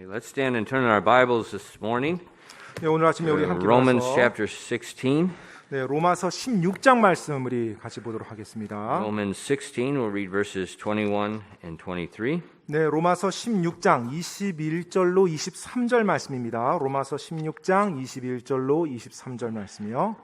Let's stand and turn our Bibles this morning. 네, 오늘 아침에 우리 함께 Romans 와서 chapter 16. 네, 로마서 16장 말씀 우리 같이 보도록 하겠습니다. Romans 16, we'll read verses 21 and 23. 네, 로마서 16장 21절로 23절 말씀입니다. 로마서 16장 21절로 23절 말씀이요.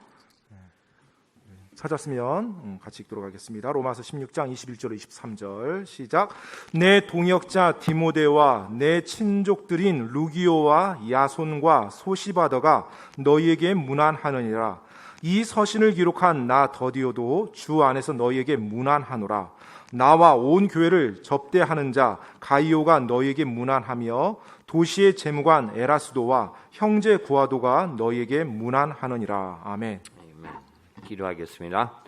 찾았으면 같이 읽도록 하겠습니다. 로마서 16장 21절로 23절 시작. 내 동역자 디모데와 내 친족들인 루기오와 야손과 소시바더가 너희에게 문안하느니라. 이 서신을 기록한 나 더디오도 주 안에서 너희에게 문안하노라. 나와 온 교회를 접대하는 자 가이오가 너희에게 문안하며 도시의 재무관 에라스도와 형제 구아도가 너희에게 문안하느니라. 아멘. 기도하겠습니다.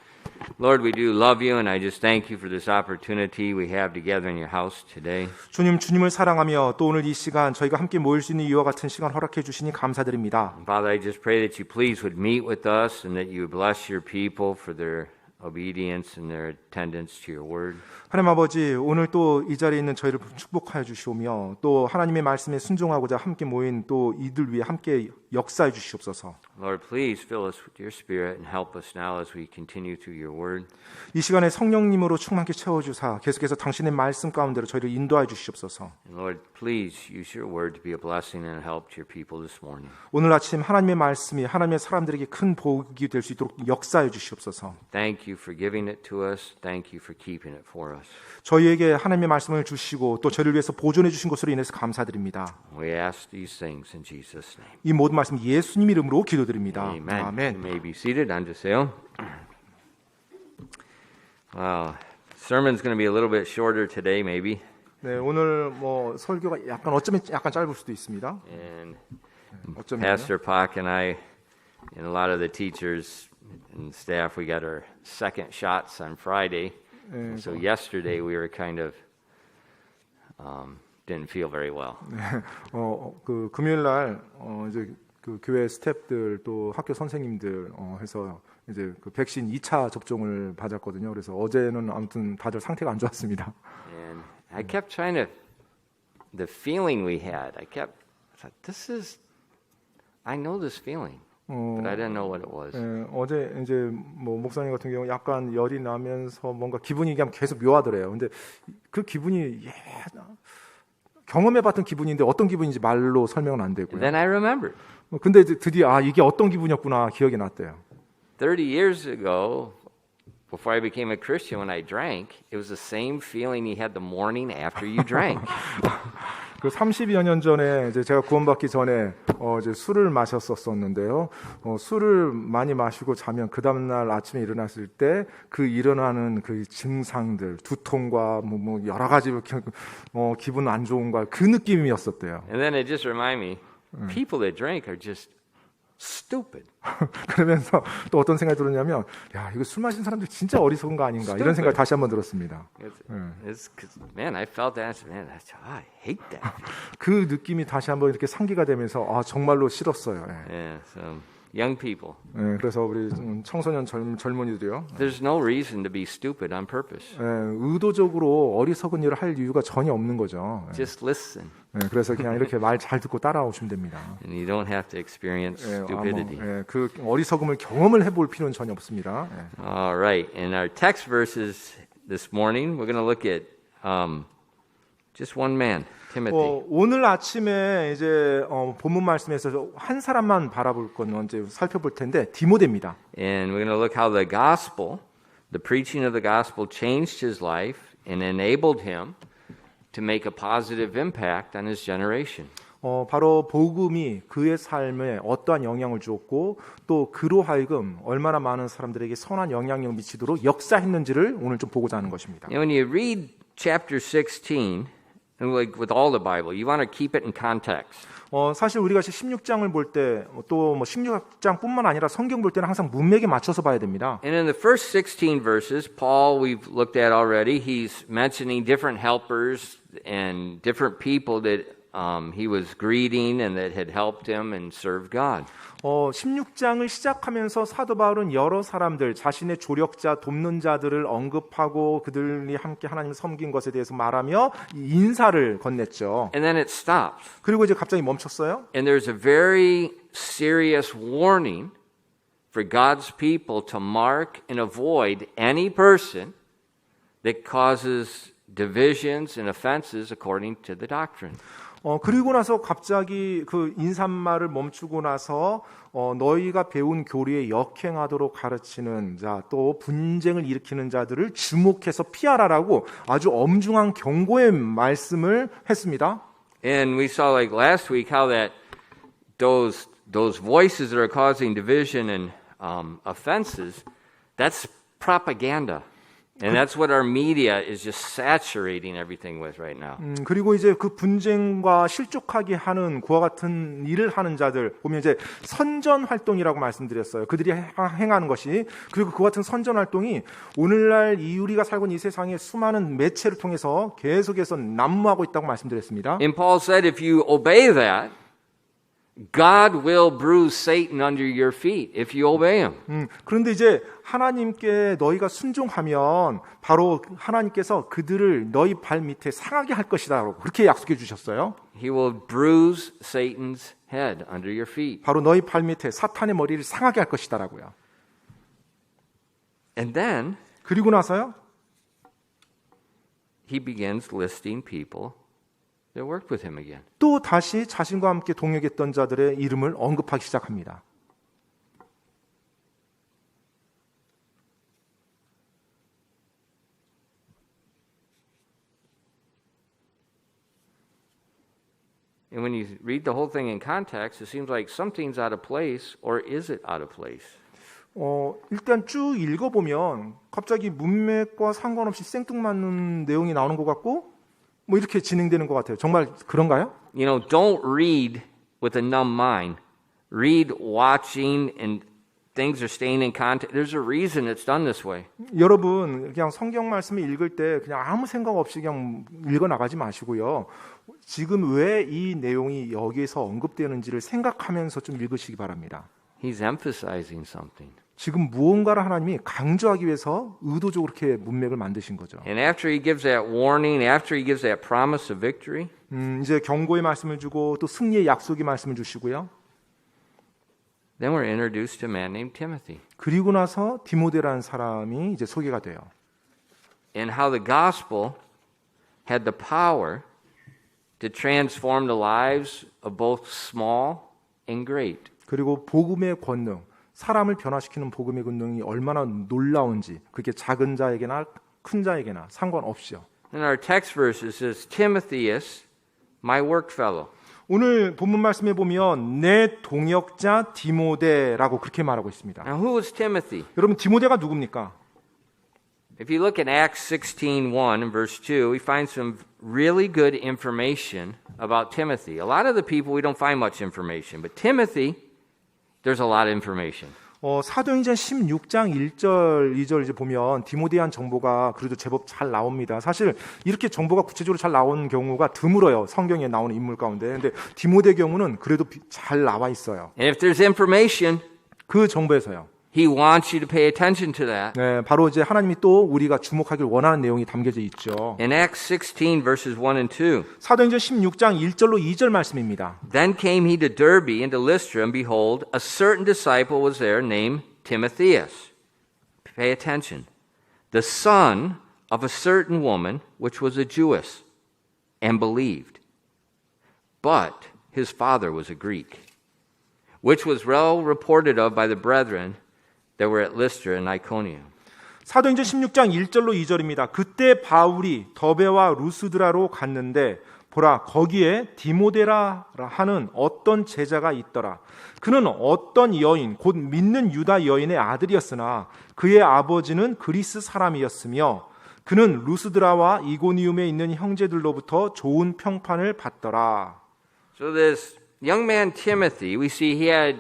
Lord, we do love you, and I just thank you for this opportunity we have together in your house today. 주님을 사랑하며 또 오늘 이 시간 저희가 함께 모일 수 있는 이와 같은 시간 허락해 주시니 감사드립니다. Father, I just pray that you please would meet with us and that you would bless your people for their obedience and their attendance to your word. 하나님 아버지, 오늘 또 이 자리에 있는 저희를 축복하여 주시오며 또 하나님의 말씀에 순종하고자 함께 모인 또 이들 위해 함께 역사해 주시옵소서. Lord, please fill us with your spirit and help us now as we continue through your word. 이 시간에 성령님으로 충만케 채워 주사 계속해서 당신의 말씀 가운데로 저희를 인도하여 주시옵소서. And Lord, please use your word to be a blessing and a help to your people this morning. 오늘 아침 하나님의 말씀이 하나님의 사람들에게 큰 복이 될 수 있도록 역사해 주시옵소서. Thank you for giving it to us. Thank you for keeping it for us. 저희에게 하나님의 말씀을 주시고 또 저희를 위해서 보존해 주신 것으로 인해서 감사드립니다. We ask these things in Jesus' name. 이 모든 말씀 예수님 이름으로 기도드립니다. Amen. 아멘. You may be seated. 앉으세요. Wow, sermon's going to be a little bit shorter today, maybe. 네, 오늘 뭐 설교가 어쩌면 약간 짧을 수도 있습니다. And 어쩌면 Pastor Pak and I, and a lot of the teachers and staff, we got our second shots on Friday. And so yesterday we were kind of didn't feel very well. 그 금요일 날 이제 그 교회 스태프들 또 학교 선생님들 해서 이제 그 백신 2차 접종을 받았거든요. 그래서 어제는 아무튼 다들 상태가 안 좋았습니다. And I kept trying to, the feeling we had, I thought, I know this feeling, but I didn't know what it was. 어제 이제 뭐 목사님 같은 경우 약간 열이 나면서 뭔가 기분이 그냥 계속 묘하더래요. 근데 그 기분이 경험해봤던 기분인데 어떤 기분인지 말로 설명은 안 되고요. And then I remembered. 근데 드디어 이게 어떤 기분이었구나 기억이 났대요. 30 years ago, before I became a Christian, when I drank, it was the same feeling you had the morning after you drank. 그 30여 년 전에 이제 제가 구원받기 전에 이제 술을 마셨었는데요. 술을 많이 마시고 자면 그 다음 날 아침에 일어났을 때 그 일어나는 그 증상들, 두통과 뭐 여러 가지 기분 안 좋은가 그 느낌이었었대요. And then it just reminded me, people that drink are just stupid. 그러면서 또 어떤 생각이 들었냐면, 야 이거 술 마신 사람들 진짜 어리석은 거 아닌가 이런 생각을 다시 한번 들었습니다. It's man, I felt that. Man, I hate that. 그 느낌이 다시 한번 이렇게 상기가 되면서 정말로 싫었어요. Yeah, so young people. 그래서 우리 청소년 젊은이들이요. There's no reason to be stupid on purpose. 의도적으로 어리석은 일을 할 이유가 전혀 없는 거죠. Just listen. 그래서 그냥 이렇게 말 잘 듣고 따라오시면 됩니다. And you don't have to experience stupidity. 그 어리석음을 경험을 해볼 필요는 전혀 없습니다. All right. In our text verses this morning, we're going to look at just one man, Timothy. 오늘 아침에 이제 본문 말씀에서 한 사람만 바라볼 건 이제 살펴볼 텐데 디모데입니다. And we're going to look how the gospel, the preaching of the gospel, changed his life and enabled him to make a positive impact on his generation. 바로 복음이 그의 삶에 어떠한 영향을 주었고 또 그로 하여금 얼마나 많은 사람들에게 선한 영향력을 미치도록 역사했는지를 오늘 좀 보고자 하는 것입니다. And when you read chapter 16, and like with all the Bible, you want to keep it in context. 사실 우리가 16장을 볼 때 또 뭐 16장뿐만 아니라 성경 볼 때는 항상 문맥에 맞춰서 봐야 됩니다. And in the first 16 verses, Paul, we've looked at already, he's mentioning different helpers and different people that he was greeting and that had helped him and served God. 16장을 시작하면서 사도 바울은 여러 사람들, 자신의 조력자, 돕는 자들을 언급하고 그들이 함께 하나님을 섬긴 것에 대해서 말하며 인사를 건넸죠. And then it stops. 그리고 이제 갑자기 멈췄어요. And there's a very serious warning for God's people to mark and avoid any person that causes divisions and offenses according to the doctrine. 그리고 나서 갑자기 그 인사말을 멈추고 나서 너희가 배운 교리에 역행하도록 가르치는 자, 또 분쟁을 일으키는 자들을 주목해서 피하라라고 아주 엄중한 경고의 말씀을 했습니다. And we saw like last week how that those voices that are causing division and offenses, that's propaganda. And that's what our media is just saturating everything with right now. 그리고 이제 그 분쟁과 실족하게 하는 그와 같은 일을 하는 자들 보면 이제 선전 활동이라고 말씀드렸어요. 그들이 행하는 것이 그리고 그 같은 선전 활동이 오늘날 우리가 살고 있는 이 세상의 수많은 매체를 통해서 계속해서 난무하고 있다고 말씀드렸습니다. And Paul said if you obey that, God will bruise Satan under your feet if you obey him. 그런데 이제 하나님께 너희가 순종하면 바로 하나님께서 그들을 너희 발 밑에 상하게 할 것이다라고 그렇게 약속해 주셨어요. He will bruise Satan's head under your feet. 바로 너희 발 밑에 사탄의 머리를 상하게 할 것이다라고요. And then 그리고 나서요. he begins listing people that worked with him again. 또 다시 자신과 함께 동역했던 자들의 이름을 언급하기 시작합니다. And when you read the whole thing in context, it seems like something's out of place, or is it out of place? 일단 쭉 읽어보면 갑자기 문맥과 상관없이 생뚱맞는 내용이 나오는 것 같고 뭐 이렇게 진행되는 것 같아요. 정말 그런가요? You know, don't read with a numb mind. Read watching and things are staying in context. There's a reason it's done this way. 여러분 그냥 성경 말씀을 읽을 때 그냥 아무 생각 없이 그냥 읽어 나가지 마시고요. 지금 왜 이 내용이 여기에서 언급되는지를 생각하면서 좀 읽으시기 바랍니다. He's emphasizing something. 지금 무언가를 하나님이 강조하기 위해서 의도적으로 그렇게 문맥을 만드신 거죠. And after he gives that warning, after he gives that promise of victory, 이제 경고의 말씀을 주고 또 승리의 약속의 말씀을 주시고요. then we're introduced to a man named Timothy. 그리고 나서 디모데라는 사람이 이제 소개가 돼요. And how the gospel had the power to transform the lives of both small and great. 그리고 복음의 권능, 사람을 변화시키는 복음의 권능이 얼마나 놀라운지 그게 작은 자에게나 큰 자에게나 상관없이요. In our text verses it says, Timotheus, my work fellow. 오늘 본문 말씀에 보면 내 동역자 디모데라고 그렇게 말하고 있습니다. Now who was Timothy? 여러분 디모데가 누굽니까? If you look at Acts 16:1 and verse 2, we find some really good information about Timothy. A lot of the people we don't find much information, but Timothy, there's a lot of information. 사도행전 16장 1절, 2절 이제 보면 디모데한 정보가 그래도 제법 잘 나옵니다. 사실 이렇게 정보가 구체적으로 잘 나오는 경우가 드물어요. 성경에 나오는 인물 가운데. 근데 디모데 경우는 그래도 잘 나와 있어요. And if there's information, 그 정보에서요. he wants you to pay attention to that. 네, 바로 이제 하나님이 또 우리가 주목하길 원하는 내용이 담겨져 있죠. In Acts 16 verses 1 and 2, 사도행전 16장 1절로 2절 말씀입니다. then came he to Derbe and to Lystra, and behold, a certain disciple was there named Timotheus. Pay attention. The son of a certain woman, which was a Jewess, and believed. But his father was a Greek, which was well reported of by the brethren that were at Lystra and Iconium. 사도행전 16장 1절로 2절입니다. 그때 바울이 더베와 루스드라로 갔는데 보라 거기에 디모데라 하는 어떤 제자가 있더라. 그는 어떤 여인 곧 믿는 유다 여인의 아들이었으나 그의 아버지는 그리스 사람이었으며 그는 루스드라와 이고니움에 있는 형제들로부터 좋은 평판을 받더라. So this young man Timothy, we see he had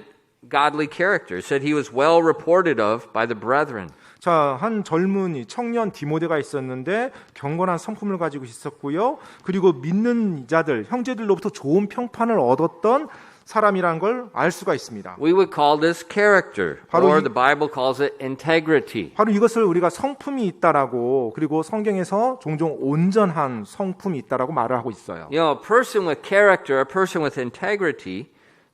godly character. It said he was well reported of by the brethren. 자, 한 젊은이 청년 디모데가 있었는데 경건한 성품을 가지고 있었고요. 그리고 믿는 자들, 형제들로부터 좋은 평판을 얻었던 사람이라는 걸 알 수가 있습니다. We would call this character, or the Bible calls it integrity. 바로 이것을 우리가 성품이 있다라고, 그리고 성경에서 종종 온전한 성품이 있다라고 말을 하고 있어요. You know, a person with character, a person with integrity,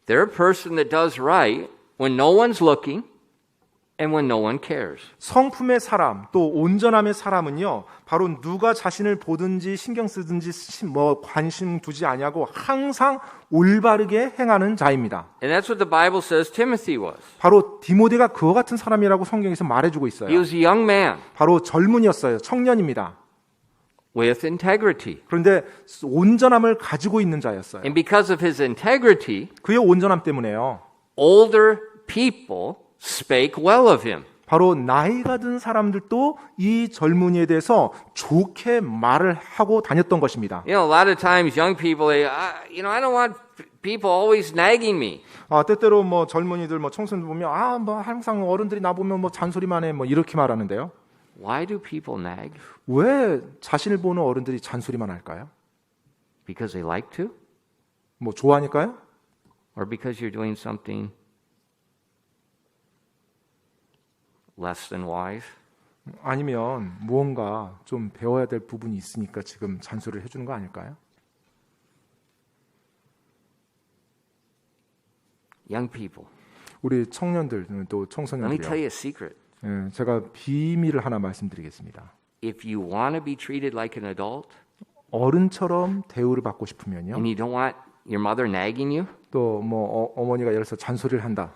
they're a person that does right when no one's looking and when no one cares. 성품의 사람, 또 온전함의 사람은요, 바로 누가 자신을 보든지 신경 쓰든지 관심 두지 아니하고 항상 올바르게 행하는 자입니다. And that's what the Bible says Timothy was. 바로 디모데가 그와 같은 사람이라고 성경에서 말해주고 있어요. He was a young man 바로 젊은이였어요. 청년입니다. with integrity. 그런데 온전함을 가지고 있는 자였어요. And because of his integrity, 그의 온전함 때문에요. older people spake well of him. 바로 나이가 든 사람들도 이 젊은이에 대해서 좋게 말을 하고 다녔던 것입니다. You know, a lot of times young people, I don't want people always nagging me. 때때로 젊은이들, 청소년들 보면 항상 어른들이 나 보면 잔소리만 해, 이렇게 말하는데요. Why do people nag? 왜 자신을 보는 어른들이 잔소리만 할까요? Because they like to? 좋아하니까요? Or because you're doing something less than wise? 아니면 무언가 좀 배워야 될 부분이 있으니까 지금 잔소리를 해주는 거 아닐까요? Young people, 우리 청년들 또 let me tell 청소년들이요. you a secret. 제가 비밀을 하나 말씀드리겠습니다. If you want to be treated like an adult 어른처럼 대우를 받고 싶으면요. and you don't want your mother nagging you, 또 어머니가 예를 들어서 잔소리를 한다.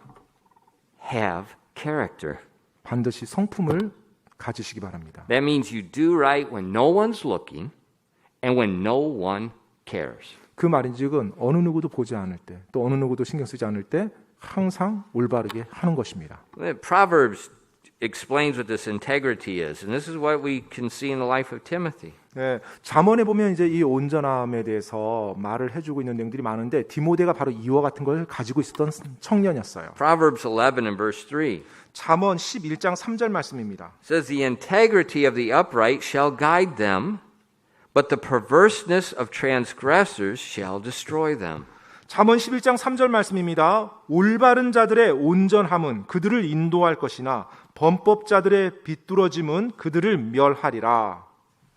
have character. 반드시 성품을 가지시기 바랍니다. That means you do right when no one's looking and when no one cares. 그 말인즉은 어느 누구도 보지 않을 때, 또 어느 누구도 신경 쓰지 않을 때 항상 올바르게 하는 것입니다. Proverbs explains what this integrity is, and this is what we can see in the life of Timothy. 네, 잠언에 보면 이제 이 온전함에 대해서 말을 해주고 있는 내용들이 많은데 디모데가 바로 이와 같은 걸 가지고 있었던 청년이었어요. Proverbs 11 and verse 3 잠언 11장 3절 말씀입니다. says, "The integrity of the upright shall guide them, but the perverseness of transgressors shall destroy them." 잠언 11장 3절 말씀입니다. 올바른 자들의 온전함은 그들을 인도할 것이나 범법자들의 비뚤어짐은 그들을 멸하리라.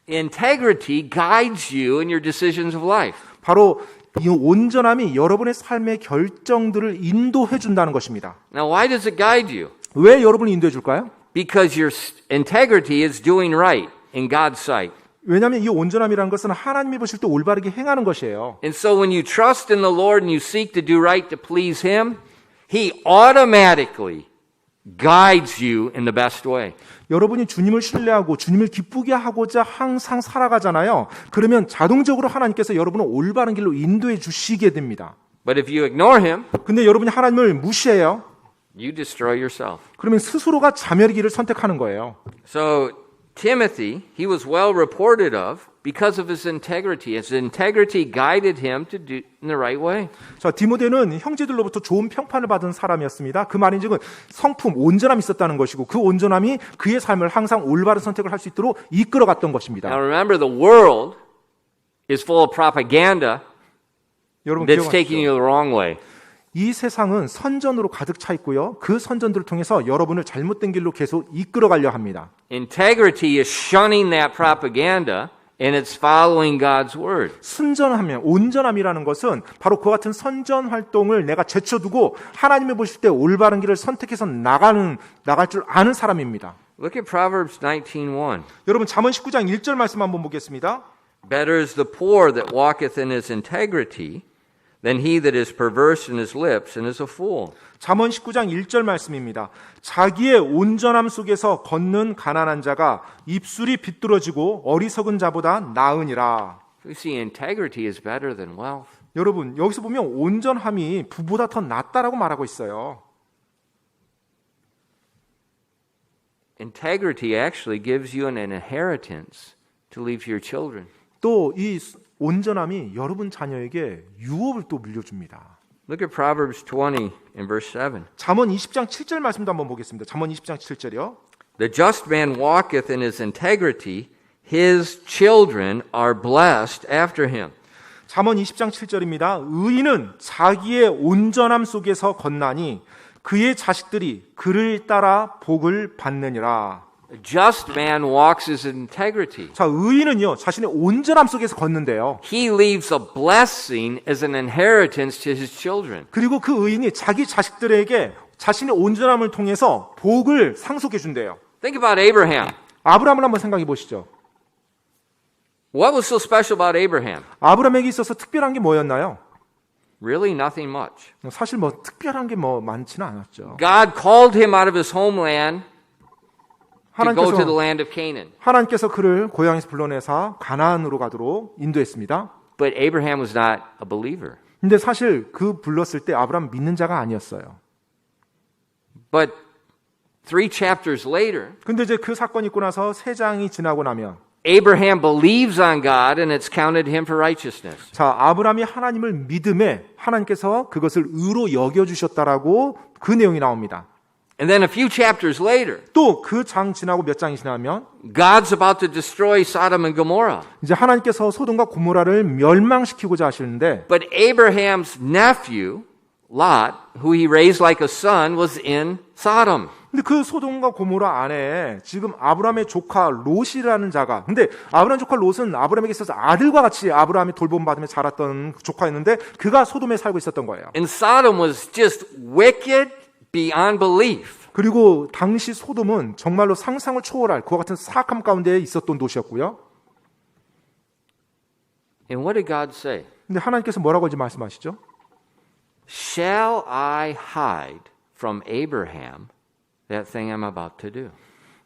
Integrity guides you in your decisions of life. 바로 이 온전함이 여러분의 삶의 결정들을 인도해 준다는 것입니다. Now, why does it guide you? 왜 여러분을 인도해 줄까요? Because your integrity is doing right in God's sight. 왜냐하면 이 온전함이라는 것은 하나님이 보실 때 올바르게 행하는 것이에요. And so when you trust in the Lord and you seek to do right to please Him, He automatically guides you in the best way. 여러분이 주님을 신뢰하고 주님을 기쁘게 하고자 항상 살아가잖아요. 그러면 자동적으로 하나님께서 여러분을 올바른 길로 인도해 주시게 됩니다. But if you ignore Him, 근데 여러분이 하나님을 무시해요. you destroy yourself. 그러면 스스로가 자멸의 길을 선택하는 거예요. So Timothy, he was well reported of because of his integrity. His integrity guided him to do in the right way. 자, 디모데는 형제들로부터 좋은 평판을 받은 사람이었습니다. 그 말인즉은 성품, 온전함이 있었다는 것이고 그 온전함이 그의 삶을 항상 올바른 선택을 할 수 있도록 이끌어갔던 것입니다. Now remember, the world is full of propaganda 여러분 that's taking 기억하시죠? you the wrong way. 이 세상은 선전으로 가득 차 있고요. 그 선전들을 통해서 여러분을 잘못된 길로 계속 이끌어가려 합니다. Integrity is shunning that propaganda and it's following God's word. 순전하면 온전함이라는 것은 바로 그와 같은 선전 활동을 내가 제쳐두고 하나님이 보실 때 올바른 길을 선택해서 나갈 줄 아는 사람입니다. Look at Proverbs 19:1. 여러분 잠언 19장 1절 말씀 한번 보겠습니다. Better is the poor that walketh in his integrity than he that is perverse in his lips and is a fool. 잠언 19장 1절 말씀입니다. 자기의 온전함 속에서 걷는 가난한 자가 입술이 비뚤어지고 어리석은 자보다 나으니라. We see integrity is better than wealth. 여러분 여기서 보면 온전함이 부보다 더 낫다라고 말하고 있어요. Integrity actually gives you an inheritance to leave to your children. 또 이 온전함이 여러분 자녀에게 유업을 또 물려줍니다. Look at Proverbs 20 in verse 7. 잠언 20장 7절 말씀도 한번 보겠습니다. 잠언 20장 7절이요. The just man walketh in his integrity, his children are blessed after him. 잠언 20장 7절입니다. 의인은 자기의 온전함 속에서 걷나니 그의 자식들이 그를 따라 복을 받느니라. A just man walks his integrity. 자, 의인은요, 자신의 온전함 속에서 걷는데요. He leaves a blessing as an inheritance to his children. 그리고 그 의인이 자기 자식들에게 자신의 온전함을 통해서 복을 상속해 준대요. Think about Abraham. 아브라함을 한번 생각해 보시죠. What was so special about Abraham? 아브라함에게 있어서 특별한 게 뭐였나요? Really nothing much. 사실 뭐 특별한 게 뭐 많지는 않았죠. God called him out of his homeland to go to the 하나님께서, land of Canaan. 하나님께서 그를 고향에서 불러내사 가나안으로 가도록 인도했습니다. But Abraham was not a believer. 근데 사실 그 불렀을 때 아브라함 믿는 자가 아니었어요. But 3 chapters later, 근데 이제 그 사건이 있고 나서 3장이 지나고 나면 Abraham believes on God and it's counted him for righteousness. 자, 아브라함이 하나님을 믿음에 하나님께서 그것을 의로 여겨주셨다라고 그 내용이 나옵니다. And then a few chapters later, 또 그 장 지나고 몇 장이 지나면 God's about to destroy Sodom and Gomorrah. 이제 하나님께서 소돔과 고모라를 멸망시키고자 하시는데 But Abraham's nephew, Lot, who he raised like a son, was in Sodom. 근데 그 소돔과 고모라 안에 지금 아브라함의 조카 롯이라는 자가 근데 아브라함 조카 롯은 아브라함에게 있어서 아들과 같이 아브라함이 돌봄받으며 자랐던 조카였는데 그가 소돔에 살고 있었던 거예요. And Sodom was just wicked beyond belief. 그리고 당시 소돔은 정말로 상상을 초월할 그와 같은 사악함 가운데 있었던 도시였고요. And what did God say? 근데 하나님께서 뭐라고 이제 말씀하시죠? Shall I hide from Abraham that thing I'm about to do?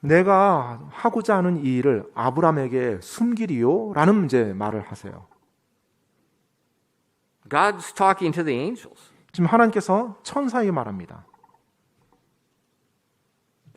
내가 하고자 하는 이 일을 아브라함에게 숨기리요? 라는 이제 말을 하세요. God's talking to the angels. 지금 하나님께서 천사에게 말합니다.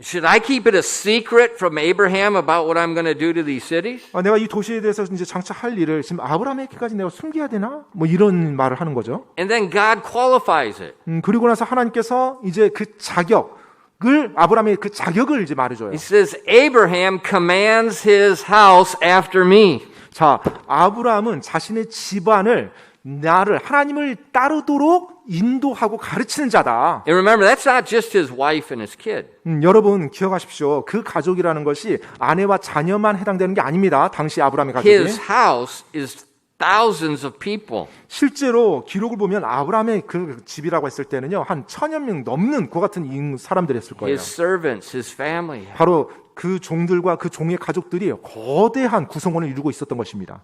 Should I keep it a secret from Abraham about what I'm going to do to these cities? 내가 이 도시에 대해서 이제 장차 할 일을 지금 아브라함에게까지 내가 숨겨야 되나? 뭐 이런 말을 하는 거죠. And then God qualifies it. 그리고 나서 하나님께서 이제 그 자격을 아브라함의 그 자격을 이제 말해줘요. He says, Abraham commands his house after me. 자, 아브라함은 자신의 집안을 나를 하나님을 따르도록 인도하고 가르치는 자다. And remember, that's not just his wife and his kid. 여러분 기억하십시오. 그 가족이라는 것이 아내와 자녀만 해당되는 게 아닙니다. 당시 아브라함의 가족이. His house is thousands of people. 실제로 기록을 보면 아브라함의 그 집이라고 했을 때는요. 한 1000여 명 넘는 그 같은 사람들이었을 거예요. His servants, his family. 바로 그 종들과 그 종의 가족들이 거대한 구성원을 이루고 있었던 것입니다.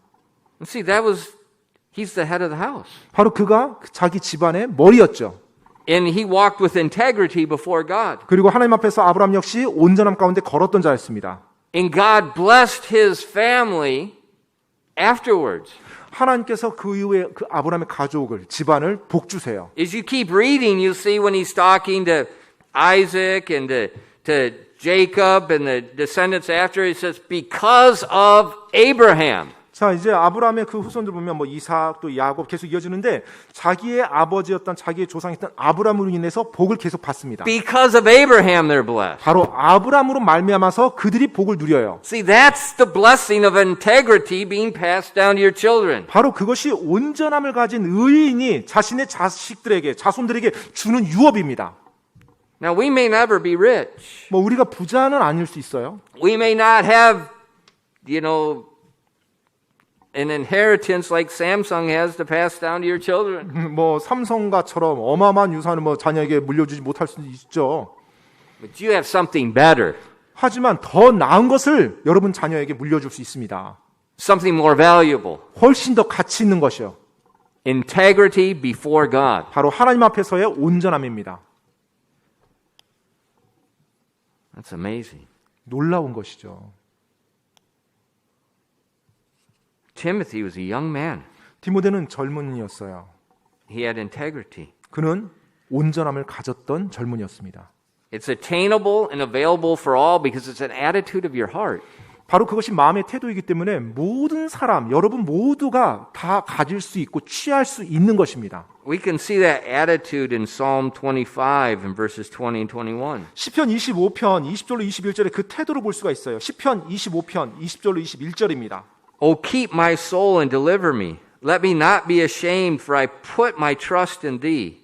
And see, he's the head of the house. 바로 그가 자기 집안의 머리였죠. And he walked with integrity before God. 그리고 하나님 앞에서 아브라함 역시 온전함 가운데 걸었던 자였습니다. And God blessed his family afterwards. 하나님께서 그 이후에 그 아브라함의 가족을 집안을 복주세요. As you keep reading, you'll see when he's talking to Isaac and to Jacob and the descendants after, he says, because of Abraham. 자, 이제 아브라함의 그 후손들 보면 뭐 이삭 또 야곱 계속 이어지는데 자기의 아버지였던 자기의 조상이었던 아브라함으로 인해서 복을 계속 받습니다. Because of Abraham, they're blessed. 바로 아브라함으로 말미암아서 그들이 복을 누려요. See, that's the blessing of integrity being passed down to your children. 바로 그것이 온전함을 가진 의인이 자신의 자식들에게 자손들에게 주는 유업입니다. Now, we may never be rich. 뭐 우리가 부자는 아닐 수 있어요. We may not have, an inheritance like Samsung has to pass down to your children. 뭐 삼성가처럼 어마어마한 유산을 뭐 자녀에게 물려주지 못할 수도 있죠. But you have something better, 하지만 더 나은 것을 여러분 자녀에게 물려줄 수 있습니다. something more valuable. 훨씬 더 가치 있는 것이요. Integrity before God. 바로 하나님 앞에서의 온전함입니다. That's amazing. 놀라운 것이죠. Timothy was a young man. 디모데는 젊은이였어요. He had integrity. 그는 온전함을 가졌던 젊은이였습니다. It's attainable and available for all because it's an attitude of your heart. 바로 그것이 마음의 태도이기 때문에 모든 사람, 여러분 모두가 다 가질 수 있고 취할 수 있는 것입니다. We can see that attitude in Psalm 25 in verses 20 and 21. 시편 25편 20절로 21절에 그 태도를 볼 수가 있어요. 시편 25편 20절로 21절입니다. O keep my soul and deliver me. Let me not be ashamed, for I put my trust in thee.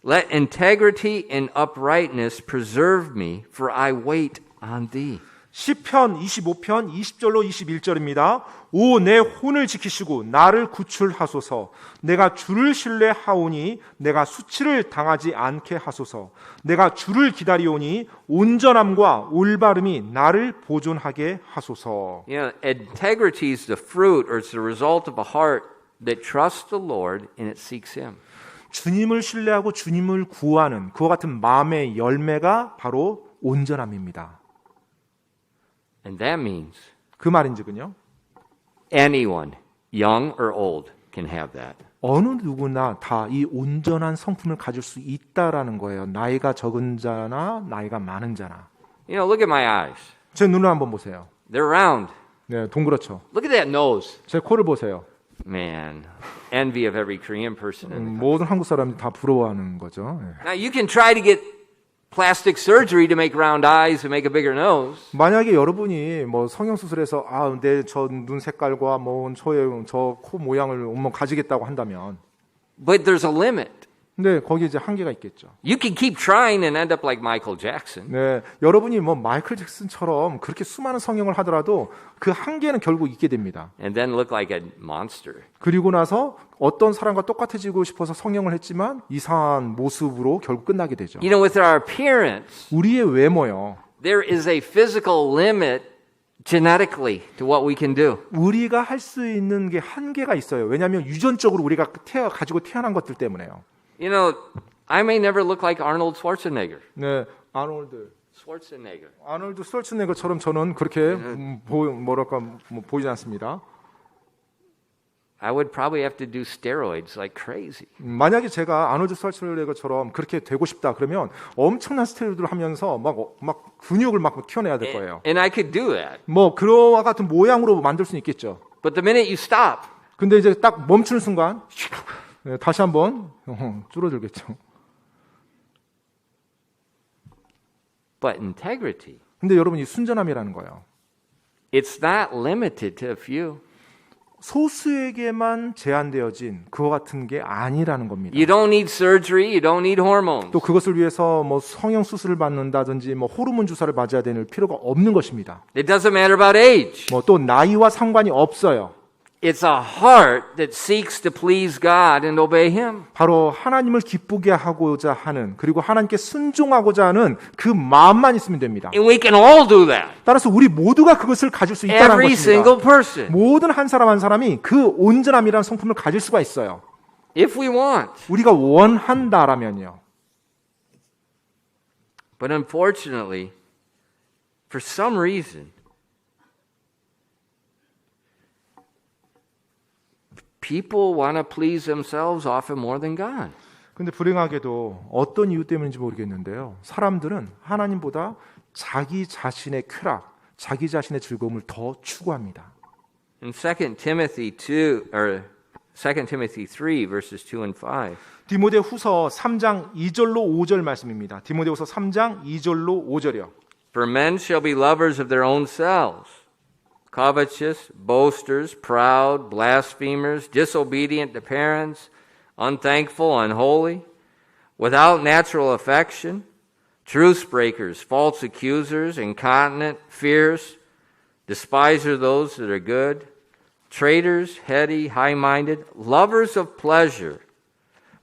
Let integrity and uprightness preserve me, for I wait on thee. 시편 25편 20절로 21절입니다. 오 내 혼을 지키시고 나를 구출하소서. 내가 주를 신뢰하오니 내가 수치를 당하지 않게 하소서. 내가 주를 기다리오니 온전함과 올바름이 나를 보존하게 하소서. You know, integrity is the fruit or it's the result of a heart that trusts the Lord and it seeks Him. 주님을 신뢰하고 주님을 구하는 그와 같은 마음의 열매가 바로 온전함입니다. And that means 그 말인즉은요. anyone, young or old, can have that. 어느 누구나 다 이 온전한 성품을 가질 수 있다라는 거예요. 나이가 적은 자나 나이가 많은 자나. You know, look at my eyes. 제 눈을 한번 보세요. They're round. 네, 동그랗죠. Look at that nose. 제 코를 보세요. Man, envy of every Korean person. In the 모든 한국 사람들이 다 부러워하는 거죠. 네. Now, you can try to get plastic surgery to make round eyes and make a bigger nose. 만약에 여러분이 뭐 성형 수술해서 내 저 눈 색깔과 뭐 저 코 모양을 뭐 가지겠다고 한다면, But there's a limit. 근데 거기에 이제 한계가 있겠죠. You can keep trying and end up like Michael Jackson. 네, 여러분이 뭐 마이클 잭슨처럼 그렇게 수많은 성형을 하더라도 그 한계는 결국 있게 됩니다. And then look like a monster. 그리고 나서 어떤 사람과 똑같아지고 싶어서 성형을 했지만 이상한 모습으로 결국 끝나게 되죠. You know, with our appearance, 우리의 외모요. there is a physical limit genetically to what we can do. 우리가 할 수 있는 게 한계가 있어요. 왜냐하면 유전적으로 우리가 가지고 태어난 것들 때문에요. You know, I may never look like Arnold Schwarzenegger. 네, 아놀드 스왈츠네거처럼 저는 그렇게 보이지 않습니다. I would probably have to do steroids like crazy. 만약에 제가 아놀드 스왈츠네거처럼 그렇게 되고 싶다 그러면 엄청난 스테로이드를 하면서 막 근육을 막 키워내야 될 거예요. And I could do that. 뭐 그와 같은 모양으로 만들 수는 있겠죠. But the minute you stop, 근데 이제 딱 멈추는 순간 네, 다시 한번 줄어들겠죠. but integrity, 근데 여러분 이 순전함이라는 거예요. it's not limited to a few. 소수에게만 제한되어진 그와 같은 게 아니라는 겁니다. You don't need surgery, you don't need hormones. 또 그것을 위해서 뭐 성형 수술을 받는다든지 뭐 호르몬 주사를 맞아야 되는 필요가 없는 것입니다. It doesn't matter about age. 뭐 또 나이와 상관이 없어요. It's a heart that seeks to please God and obey Him. 바로 하나님을 기쁘게 하고자 하는 그리고 하나님께 순종하고자 하는 그 마음만 있으면 됩니다. And we can all do that. 따라서 우리 모두가 그것을 가질 수 있다는 Every single 것입니다. person. 모든 한 사람 한 사람이 그 온전함이라는 성품을 가질 수가 있어요. If we want. 우리가 원한다라면요. But unfortunately, for some reason, people want to please themselves often more than God. 근데 불행하게도 어떤 이유 때문인지 모르겠는데요. 사람들은 하나님보다 자기 자신의 쾌락, 자기 자신의 즐거움을 더 추구합니다. In 2 Timothy 3 verses 2 and 5. 디모데후서 3장 2절로 5절 말씀입니다. 디모데후서 3장 2절로 5절이요. For men shall be lovers of their own selves, covetous, boasters, proud, blasphemers, disobedient to parents, unthankful, unholy, without natural affection, truce breakers, false accusers, incontinent, fierce, despisers of those that are good, traitors, heady, high-minded, lovers of pleasure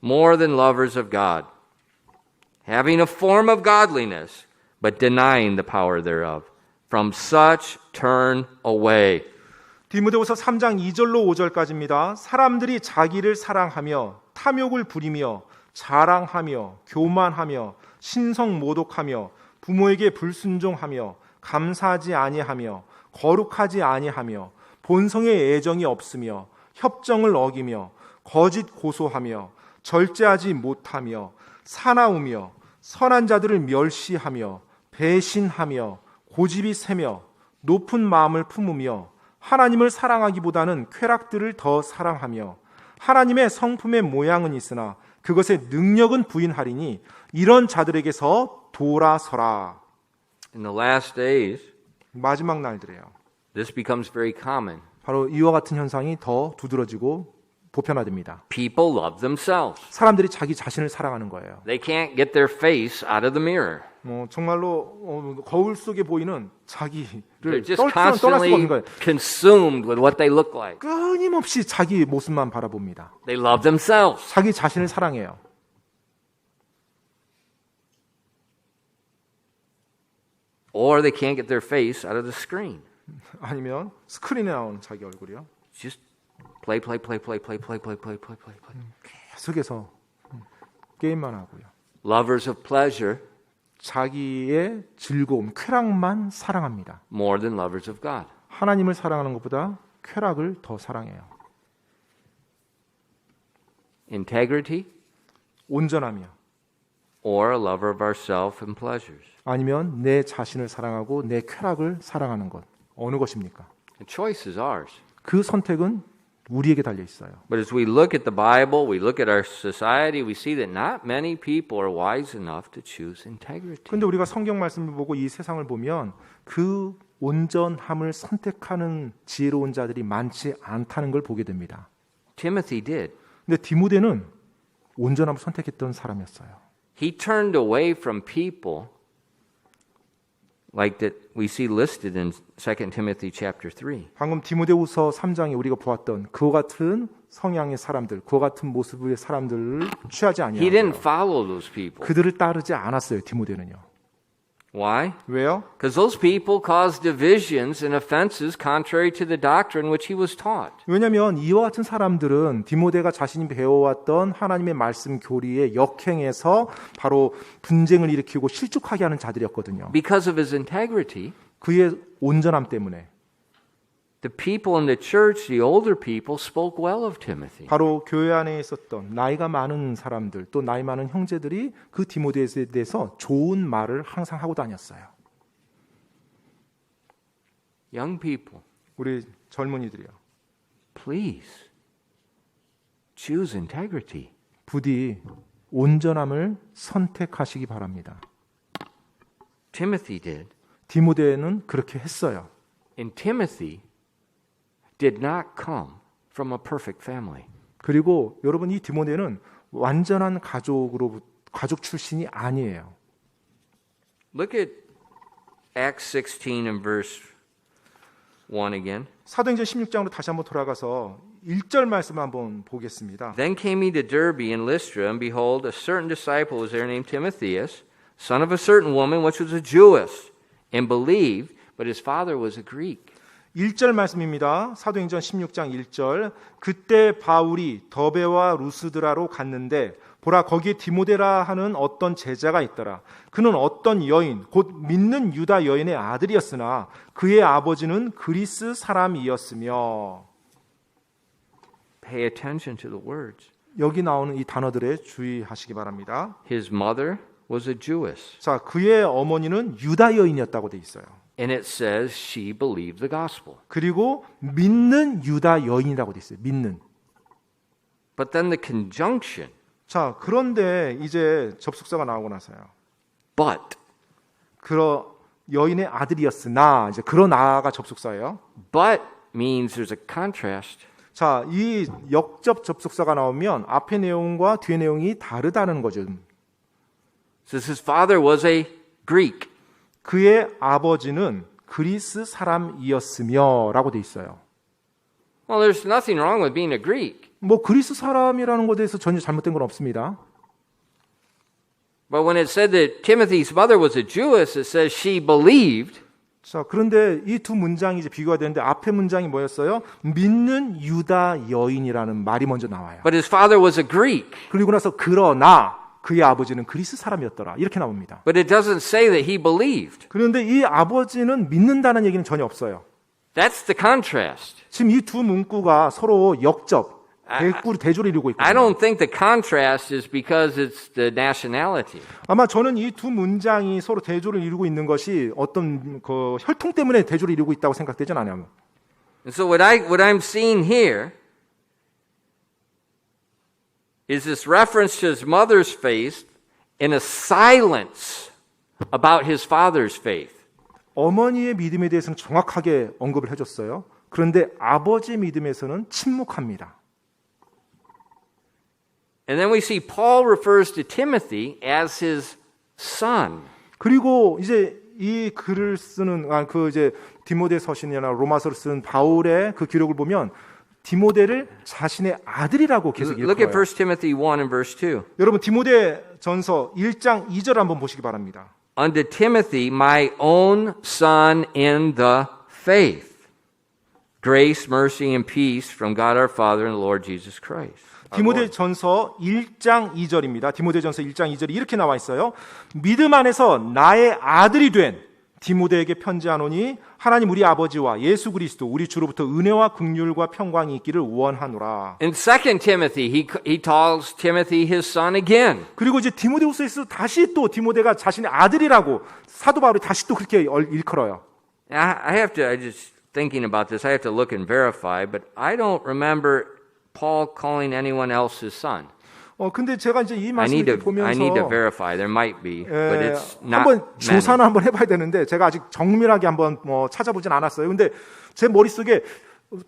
more than lovers of God, having a form of godliness, but denying the power thereof. From such turn away. 디모데후서 3장 2절로 5절까지입니다. 사람들이 자기를 사랑하며 탐욕을 부리며 자랑하며 교만하며 신성 모독하며 부모에게 불순종하며 감사하지 아니하며 거룩하지 아니하며 본성의 애정이 없으며 협정을 어기며 거짓 고소하며 절제하지 못하며 사나우며 선한 자들을 멸시하며 배신하며 고집이 세며 높은 마음을 품으며 하나님을 사랑하기보다는 쾌락들을 더 사랑하며 하나님의 성품의 모양은 있으나 그것의 능력은 부인하리니 이런 자들에게서 돌아서라. In the last days, 마지막 날들에요. this becomes very common. 바로 이와 같은 현상이 더 두드러지고 보편화됩니다. People love themselves. 사람들이 자기 자신을 사랑하는 거예요. They can't get their face out of the mirror. 정말로 거울 속에 보이는 They're 자기를 just 떠날 수가 constantly 없는 거예요. consumed with what they look like. 끊임없이 자기 모습만 바라봅니다. They love themselves. 자기 자신을 사랑해요. Or they can't get their face out of the screen. 아니면 스크린에 나오는 자기 얼굴이요. Just play. 계속해서 게임만 하고요. Lovers of pleasure 자기의 즐거움, 쾌락만 사랑합니다. more than lovers of God. 하나님을 사랑하는 것보다 쾌락을 더 사랑해요. Integrity 온전하며 or a lover of ourself and pleasures. 아니면 내 자신을 사랑하고 내 쾌락을 사랑하는 것. 어느 것입니까? The choice is ours. 그 선택은 우리에게 달려 있어요. But as we look at the Bible, we look at our society, we see that not many people are wise enough to choose integrity. 그런데 우리가 성경 말씀을 보고 이 세상을 보면 그 온전함을 선택하는 지혜로운 자들이 많지 않다는 걸 보게 됩니다. Timothy did. 근데 디모데는 온전함을 선택했던 사람이었어요. He turned away from people like that we see listed in 2 Timothy chapter 3. 방금 디모데후서 3장에 우리가 보았던 그와 같은 성향의 사람들, 그와 같은 모습의 사람들을 취하지 He didn't 아니하고요. follow those people. 그들을 따르지 않았어요. 디모데는요. Why? 왜요? Because those people caused divisions and offenses contrary to the doctrine which he was taught. 왜냐하면 이와 같은 사람들은 디모데가 자신이 배워왔던 하나님의 말씀 교리에 역행해서 바로 분쟁을 일으키고 실족하게 하는 자들이었거든요. Because of his integrity, 그의 온전함 때문에 the people in the church, the older people, spoke well of Timothy. 바로 교회 안에 있었던 나이가 많은 사람들 또 나이 많은 형제들이 그 디모데에 대해서 좋은 말을 항상 하고 다녔어요. Young people, 우리 젊은이들이요. please choose integrity. 부디 온전함을 선택하시기 바랍니다. Timothy did. 디모데는 그렇게 했어요. And Timothy did not come from a perfect family. 그리고 여러분 이 디모데는 완전한 가족 출신이 아니에요. Look at Acts 16 and verse 1 again. 사도행전 16장으로 다시 한번 돌아가서 1절 말씀을 한번 보겠습니다. Then came he to Derbe and Lystra, and behold, a certain disciple was there named Timotheus, son of a certain woman which was a Jewess, and believed, but his father was a Greek. 1절 말씀입니다. 사도행전 16장 1절. 그때 바울이 더베와 루스드라로 갔는데 보라 거기에 디모데라 하는 어떤 제자가 있더라. 그는 어떤 여인 곧 믿는 유다 여인의 아들이었으나 그의 아버지는 그리스 사람이었으며. Pay attention to the words. 여기 나오는 이 단어들에 주의하시기 바랍니다. His mother was a Jewess. 자, 그의 어머니는 유다 여인이었다고 돼 있어요. And it says she believed the gospel. 그리고 믿는 유다 여인이라고 돼 있어요. 믿는. But then the conjunction, 자, 그런데 이제 접속사가 나오고 나서요. but, 그러 여인의 아들이었으나 이제 그러나가 접속사예요. but means there's a contrast. 자, 이 역접 접속사가 나오면 앞의 내용과 뒤의 내용이 다르다는 거죠. It says his father was a Greek. 그의 아버지는 그리스 사람이었으며라고 돼 있어요. Well, there's nothing wrong with being a Greek. 뭐 그리스 사람이라는 것에 대해서 전혀 잘못된 건 없습니다. But when it said that Timothy's mother was a Jewess, it says she believed. 자, 그런데 이 두 문장이 이제 비교가 되는데 앞에 문장이 뭐였어요? 믿는 유다 여인이라는 말이 먼저 나와요. But his father was a Greek. 그리고 나서 그러나 그의 아버지는 그리스 사람이었더라. 이렇게 나옵니다. But it doesn't say that he believed. 그런데 이 아버지는 믿는다는 얘기는 전혀 없어요. That's the contrast. 지금 이 두 문구가 서로 역접, 대조를 이루고 I 있거든요. don't think the contrast is because it's the nationality. 아마 저는 이 두 문장이 서로 대조를 이루고 있는 것이 어떤 그 혈통 때문에 대조를 이루고 있다고 생각되진 않아요. And so what I'm seeing here is this reference to his mother's faith and a silence about his father's faith. 어머니의 믿음에 대해서는 정확하게 언급을 해줬어요. 그런데 아버지의 믿음에서는 침묵합니다. And then we see Paul refers to Timothy as his son. 그리고 이제 이 글을 쓰는 그 이제 디모데서신이나 로마서를 쓴 바울의 그 기록을 보면 디모데를 자신의 아들이라고 계속 Look at 일컬어요. 1 Timothy 1 and verse 2. 여러분 디모데전서 1장 2절 한번 보시기 바랍니다. Unto Timothy, my own son in the faith. Grace, mercy, and peace from God our Father and the Lord Jesus Christ. 디모데전서 1장 2절입니다. 디모데전서 1장 2절이 이렇게 나와 있어요. 믿음 안에서 나의 아들이 된 디모데에게 편지하노니 하나님 우리 아버지와 예수 그리스도 우리 주로부터 은혜와 긍휼과 평강이 있기를 원하노라. In 2 Timothy, he calls Timothy his son again. 그리고 이제 디모데후서에서 다시 또 디모데가 자신의 아들이라고 사도 바울이 다시 또 그렇게 일컬어요. I just thinking about this, I have to look and verify, but I don't remember Paul calling anyone else his son. 근데 제가 이제 이 I 말씀을 need 보면서 to verify. There might be, but it's not 한번 many. 조사는 한번 해봐야 되는데 제가 아직 정밀하게 한번 찾아보진 않았어요. 근데 제 머릿속에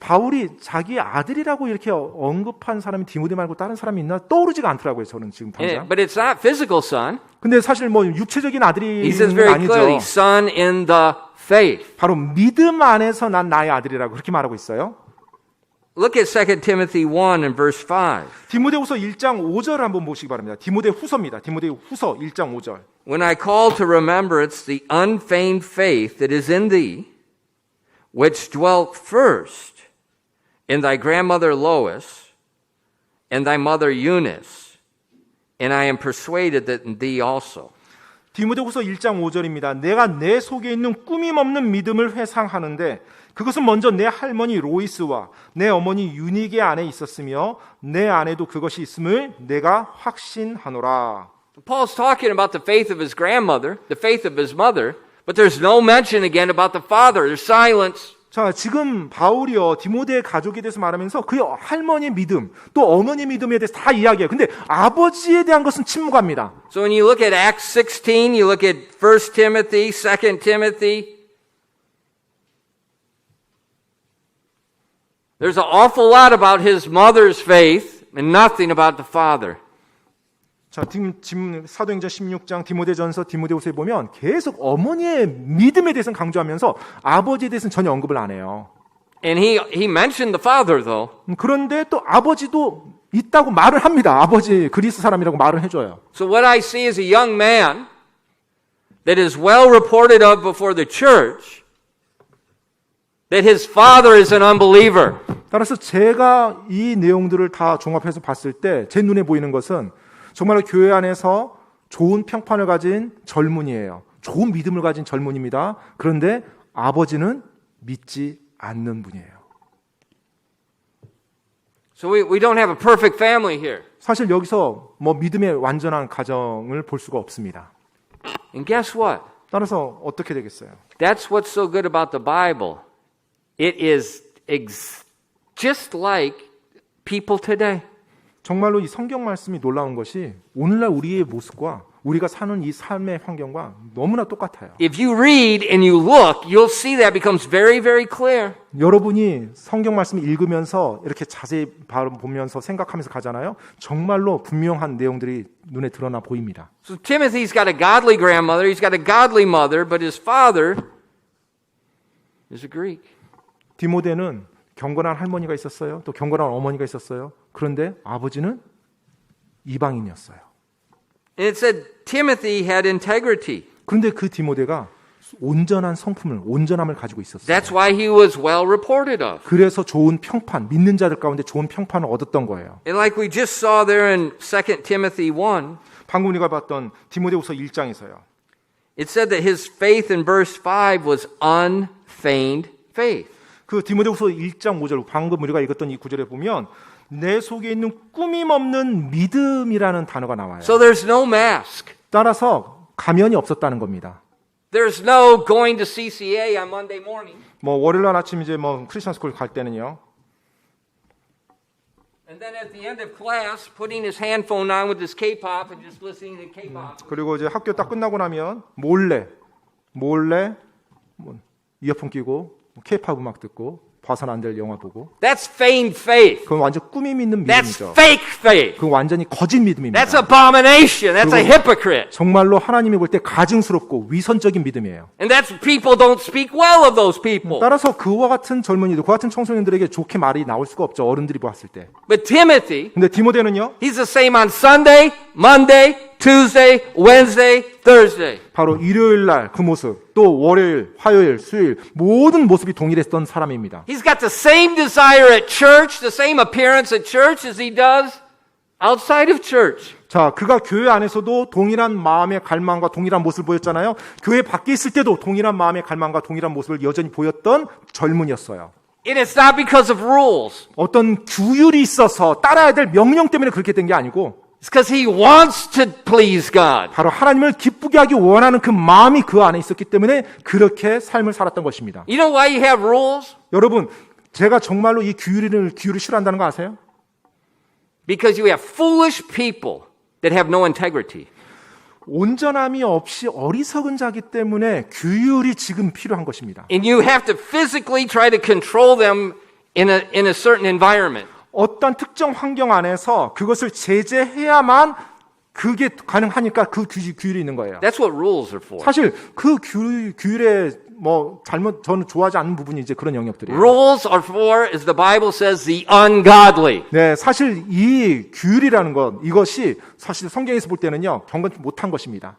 바울이 자기 아들이라고 이렇게 언급한 사람이 디모데 말고 다른 사람이 있나 떠오르지가 않더라고요. 저는 지금 당장. But it's not physical son. 근데 사실 뭐 육체적인 He 아들이 says very 아니죠. clearly, son in the faith. 바로 믿음 안에서 난 나의 아들이라고 그렇게 말하고 있어요. Look at 2 Timothy 1 and verse 5. 디모데후서 1장 5절 한번 보시기 바랍니다. 디모데후서입니다. 디모데후서 1장 5절. When I call to remembrance the unfeigned faith that is in thee, which dwelt first in thy grandmother Lois and thy mother Eunice, and I am persuaded that in thee also. 디모데후서 1장 5절입니다. 내가 내 속에 있는 꾸밈 없는 믿음을 회상하는데 그것은 먼저 내 할머니 로이스와 내 어머니 유니게 안에 있었으며 내 안에도 그것이 있음을 내가 확신하노라. Paul's talking about the faith of his grandmother, the faith of his mother, but there's no mention again about the father. There's silence. 자, 지금 바울이요 디모데의 가족에 대해서 말하면서 그의 할머니 믿음 또 어머니 믿음에 대해서 다 이야기해요. 근데 아버지에 대한 것은 침묵합니다. So when you look at Acts 16, you look at 1 Timothy, 2 Timothy, there's an awful lot about his mother's faith and nothing about the father. 자, 지금 사도행전 16장 디모데전서 디모데후서에 보면 계속 어머니의 믿음에 대해서는 강조하면서 아버지에 대해서는 전혀 언급을 안 해요. And he mentioned the father though. 그런데 또 아버지도 있다고 말을 합니다. 아버지 그리스 사람이라고 말을 해줘요. So what I see is a young man that is well reported of before the church, that his father is an unbeliever. 따라서 제가 이 내용들을 다 종합해서 봤을 때 제 눈에 보이는 것은 정말로 교회 안에서 좋은 평판을 가진 젊은이에요. 좋은 믿음을 가진 젊은이입니다. 그런데 아버지는 믿지 않는 분이에요. So we don't have a perfect family here. 사실 여기서 뭐 믿음의 완전한 가정을 볼 수가 없습니다. And guess what? 따라서 어떻게 되겠어요? That's what's so good about the Bible. It is just like people today. 정말로 이 성경 말씀이 놀라운 것이 오늘날 우리의 모습과 우리가 사는 이 삶의 환경과 너무나 똑같아요. If you read and you look, you'll see that becomes very, very clear. 여러분이 성경 말씀을 읽으면서 이렇게 자세히 보면서 생각하면서 가잖아요. 정말로 분명한 내용들이 눈에 드러나 보입니다. So Timothy's got a godly grandmother, he's got a godly mother, but his father is a Greek. 디모데는 경건한 할머니가 있었어요. 또 경건한 어머니가 있었어요. 그런데 아버지는 이방인이었어요. And it said Timothy had integrity. 그런데 그 디모데가 온전한 성품을, 온전함을 가지고 있었어요. That's why he was well reported of. 그래서 좋은 평판, 믿는 자들 가운데 좋은 평판을 얻었던 거예요. And like we just saw there in 2 Timothy 1, 방금 우리가 봤던 디모데후서 1장에서요. it said that his faith in verse 5 was unfeigned faith. 그 디모데후서 1장 5절 방금 우리가 읽었던 이 구절에 보면 내 속에 있는 꾸밈 없는 믿음이라는 단어가 나와요. So there's no mask. 따라서 가면이 없었다는 겁니다. There's no going to CCA on Monday morning. 뭐 월요일 아침 이제 뭐 크리스천 스쿨 갈 때는요. And then at the end of class, putting his handphone on with his K-pop and just listening to K-pop. 그리고 이제 학교 딱 끝나고 나면 몰래 뭐 이어폰 끼고 K-팝 음악 듣고 봐서는 안 될 영화 보고. That's feigned faith. 그건 완전 꾸밈 있는 That's 믿음이죠. fake faith. 그건 완전히 거짓 믿음입니다. That's abomination. That's a hypocrite. 정말로 하나님이 볼 때 가증스럽고 위선적인 믿음이에요. And that's people don't speak well of those people. 따라서 그와 같은 젊은이들, 그와 같은 청소년들에게 좋게 말이 나올 수가 없죠. 어른들이 봤을 때. But Timothy, 근데 디모데는요. he's the same on Sunday, Monday, Tuesday, Wednesday, Thursday. 바로 일요일 날 그 모습, 또 월요일, 화요일, 수요일 모든 모습이 동일했던 사람입니다. He's got the same desire at church, the same appearance at church as he does outside of church. 자, 그가 교회 안에서도 동일한 마음의 갈망과 동일한 모습을 보였잖아요. 교회 밖에 있을 때도 동일한 마음의 갈망과 동일한 모습을 여전히 보였던 젊은이였어요. And it's not because of rules. 어떤 규율이 있어서 따라야 될 명령 때문에 그렇게 된 게 아니고 It's because he wants to please God. 바로 하나님을 기쁘게 하기 원하는 그 마음이 그 안에 있었기 때문에 그렇게 삶을 살았던 것입니다. You know why you have rules? 여러분, 제가 정말로 이 규율을 싫어한다는 거 아세요? Because you have foolish people that have no integrity. 온전함이 없이 어리석은 자기 때문에 규율이 지금 필요한 것입니다. And you have to physically try to control them in a certain environment. 어떤 특정 환경 안에서 그것을 제재해야만 그게 가능하니까 그 규율이 있는 거예요. That's what rules are for. 사실 그 규율에 뭐 저는 좋아하지 않는 부분이 이제 그런 영역들이에요. Rules are for, as the Bible says, the ungodly. 네, 사실 이 규율이라는 것, 이것이 사실 성경에서 볼 때는요, 경건치 못한 것입니다.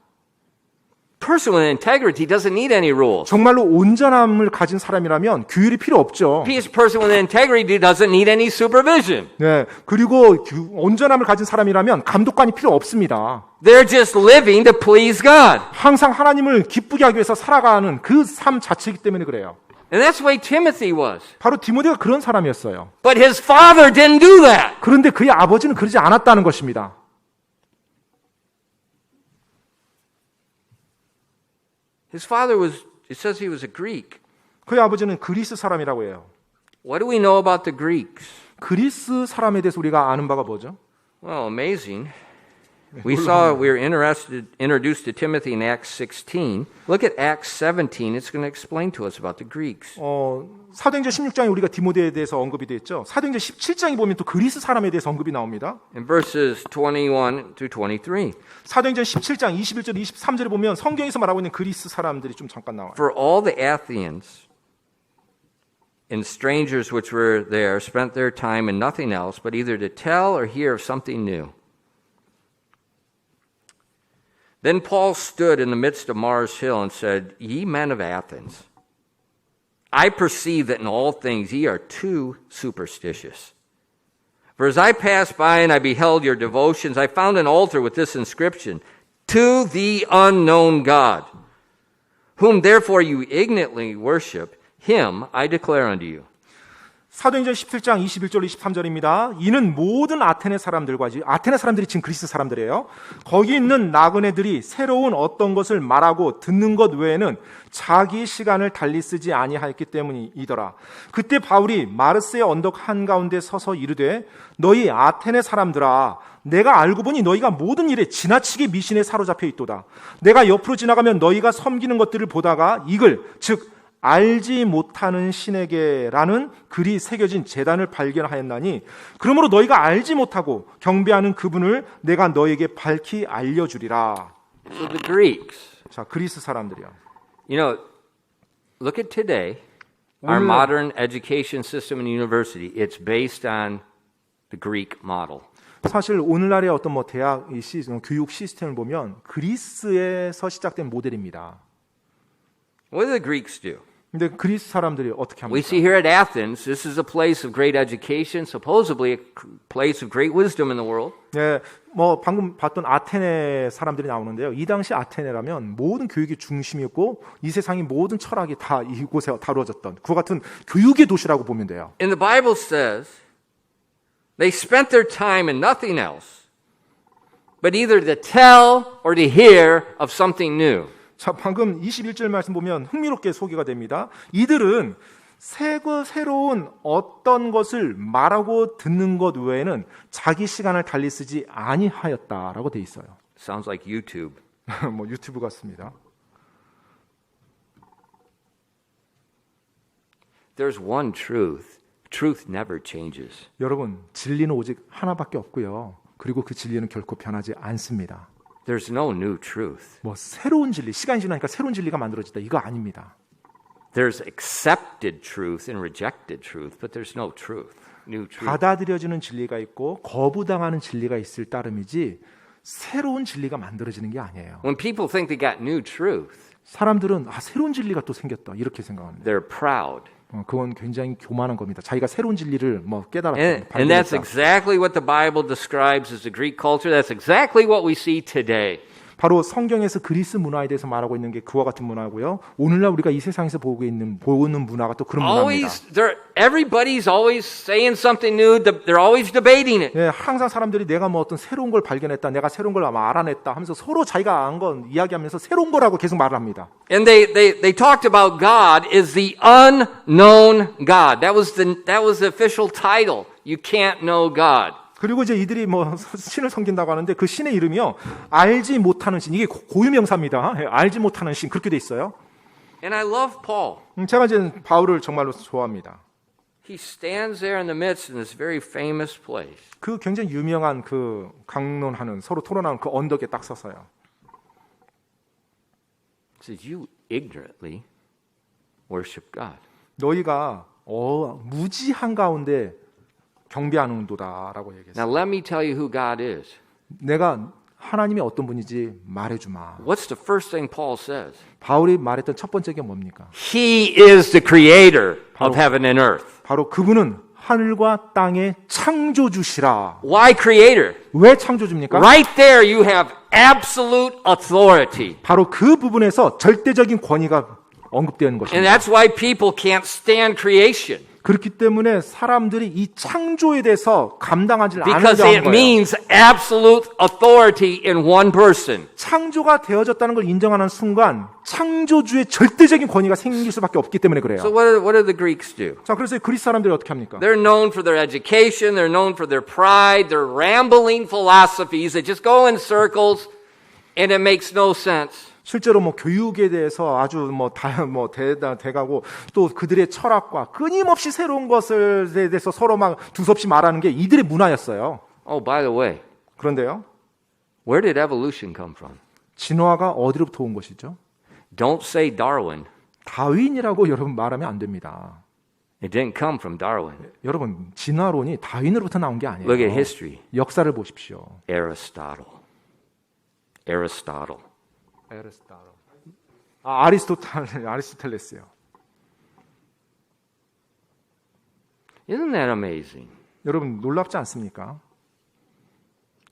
Person with integrity doesn't need any rules. 정말로 온전함을 가진 사람이라면 규율이 필요 없죠. A person with integrity doesn't need any supervision. 네, 그리고 온전함을 가진 사람이라면 감독관이 필요 없습니다. They're just living to please God. 항상 하나님을 기쁘게 하기 위해서 살아가는 그 삶 자체이기 때문에 그래요. And that's the way Timothy was. 바로 디모데가 그런 사람이었어요. But his father didn't do that. 그런데 그의 아버지는 그러지 않았다는 것입니다. His father was, it says he was a Greek. 그의 아버지는 그리스 사람이라고 해요. What do we know about the Greeks? 그리스 사람에 대해서 우리가 아는 바가 뭐죠? Well, amazing. We were introduced to Timothy in Acts 16. Look at Acts 17. It's going to explain to us about the Greeks. 사도행전 16장에 우리가 디모데에 대해서 언급이 되어 있죠. 사도행전 17장에 보면 또 그리스 사람에 대해서 언급이 나옵니다. In verses 21 through 23. 사도행전 17장 21절 23절에 보면 성경에서 말하고 있는 그리스 사람들이 좀 잠깐 나와요. For all the Athenians and strangers which were there spent their time in nothing else but either to tell or hear of something new. Then Paul stood in the midst of Mars Hill and said, Ye men of Athens, I perceive that in all things ye are too superstitious. For as I passed by and I beheld your devotions, I found an altar with this inscription, To the unknown God, whom therefore you ignorantly worship, him I declare unto you. 사도행전 17장 21절 23절입니다. 이는 모든 아테네 사람들이 지금 그리스 사람들이에요. 거기 있는 나그네들이 새로운 어떤 것을 말하고 듣는 것 외에는 자기 시간을 달리 쓰지 아니하였기 때문이더라. 그때 바울이 마르스의 언덕 한가운데 서서 이르되 너희 아테네 사람들아 내가 알고 보니 너희가 모든 일에 지나치게 미신에 사로잡혀 있도다. 내가 옆으로 지나가면 너희가 섬기는 것들을 보다가 이글 즉 알지 못하는 신에게라는 글이 새겨진 제단을 발견하였나니 그러므로 너희가 알지 못하고 경배하는 그분을 내가 너에게 밝히 알려주리라. So the Greeks. 자, 그리스 사람들이요. You know, look at today. Our modern education system in university, it's based on the Greek model. 사실 오늘날의 어떤 대학 교육 시스템을 보면 그리스에서 시작된 모델입니다. What do the Greeks do? 근데 그리스 사람들이 어떻게 We 합니까? see here at Athens, this is a place of great education, supposedly a place of great wisdom in the world. 네, 방금 봤던 아테네 사람들이 나오는데요. 이 당시 아테네라면 모든 교육의 중심이었고 이 세상의 모든 철학이 다 이곳에 다루어졌던 그와 같은 교육의 도시라고 보면 돼요. And the Bible says They spent their time in nothing else but either to tell or to hear of something new. 자, 방금 21절 말씀 보면 흥미롭게 소개가 됩니다. 이들은 새로운 어떤 것을 말하고 듣는 것 외에는 자기 시간을 달리 쓰지 아니하였다라고 돼 있어요. Sounds like YouTube. 뭐 유튜브 같습니다. There's one truth. Truth never changes. 여러분, 진리는 오직 하나밖에 없고요. 그리고 그 진리는 결코 변하지 않습니다. There's no new truth. 뭐 새로운 진리, 시간이 지나니까 새로운 진리가 만들어진다. 이거 아닙니다. There's accepted truth and rejected truth, but there's no truth, new truth. 받아들여지는 진리가 있고 거부당하는 진리가 있을 따름이지 새로운 진리가 만들어지는 게 아니에요. When people think they got new truth, 사람들은 새로운 진리가 또 생겼다 이렇게 생각합니다. they're proud. 그건 굉장히 교만한 겁니다. 자기가 새로운 진리를 깨달았다. And that's exactly what the Bible describes as the Greek culture. That's exactly what we see today. 바로 성경에서 그리스 문화에 대해서 말하고 있는 게 그와 같은 문화고요. 오늘날 우리가 이 세상에서 보는 문화가 또 그런 문화입니다. Everybody's always saying something new. They're always debating it. 예, 항상 사람들이 내가 뭐 어떤 새로운 걸 발견했다, 내가 새로운 걸 알아냈다 하면서 서로 자기가 안 건 이야기하면서 새로운 거라고 계속 말을 합니다. And they talked about God as the unknown God. That was the official title. You can't know God. 그리고 이제 이들이 신을 섬긴다고 하는데 그 신의 이름이요, 알지 못하는 신. 이게 고유명사입니다. 알지 못하는 신, 그렇게 돼 있어요. And I love Paul. 제가 이제 바울을 정말로 좋아합니다. He stands there in the midst in this very famous place. 그 굉장히 유명한 그 강론하는 서로 토론하는 그 언덕에 딱 서서요. He says, "You ignorantly worship God." 너희가 무지한 가운데 경배하는도다라고 얘기했어요. Now let me tell you who God is. 내가 하나님이 어떤 분인지 말해주마. What's the first thing Paul says? 바울이 말했던 첫 번째 게 뭡니까? He is the creator of heaven and earth. 바로 그분은 하늘과 땅의 창조주시라. Why creator? 왜 창조주입니까? Right there you have absolute authority. 바로 그 부분에서 절대적인 권위가 언급되는 And 것입니다. that's why people can't stand creation. 그렇기 때문에 사람들이 이 창조에 대해서 감당하지 않으려 Because 하는 it 거예요. means absolute authority in one person. 창조가 되어졌다는 걸 인정하는 순간 창조주의 절대적인 권위가 생길 수밖에 없기 때문에 그래요. So what do the Greeks do? 자, 그래서 그리스 사람들이 어떻게 합니까? They're known for their education, they're known for their pride, their rambling philosophies that just go in circles and it makes no sense. 실제로 교육에 대해서 아주 대가고 또 그들의 철학과 끊임없이 새로운 것에 대해서 서로 막 두서없이 말하는 게 이들의 문화였어요. Oh, by the way, 그런데요, where did evolution come from? 진화가 어디로부터 온 것이죠? Don't say Darwin. 다윈이라고 여러분 말하면 안 됩니다. It didn't come from Darwin. 여러분, 진화론이 다윈으로부터 나온 게 아니에요. Look at history. 역사를 보십시오. Aristotle. 아리스토텔레스요. Isn't that amazing? 여러분 놀랍지 않습니까?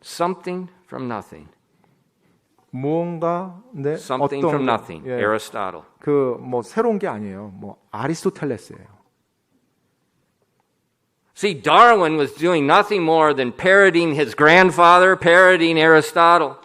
Something from nothing. 뭔가 Something from nothing. Aristotle. 새로운 게 아니에요. 아리스토텔레스예요. See, Darwin was doing nothing more than parroting his grandfather, parroting Aristotle.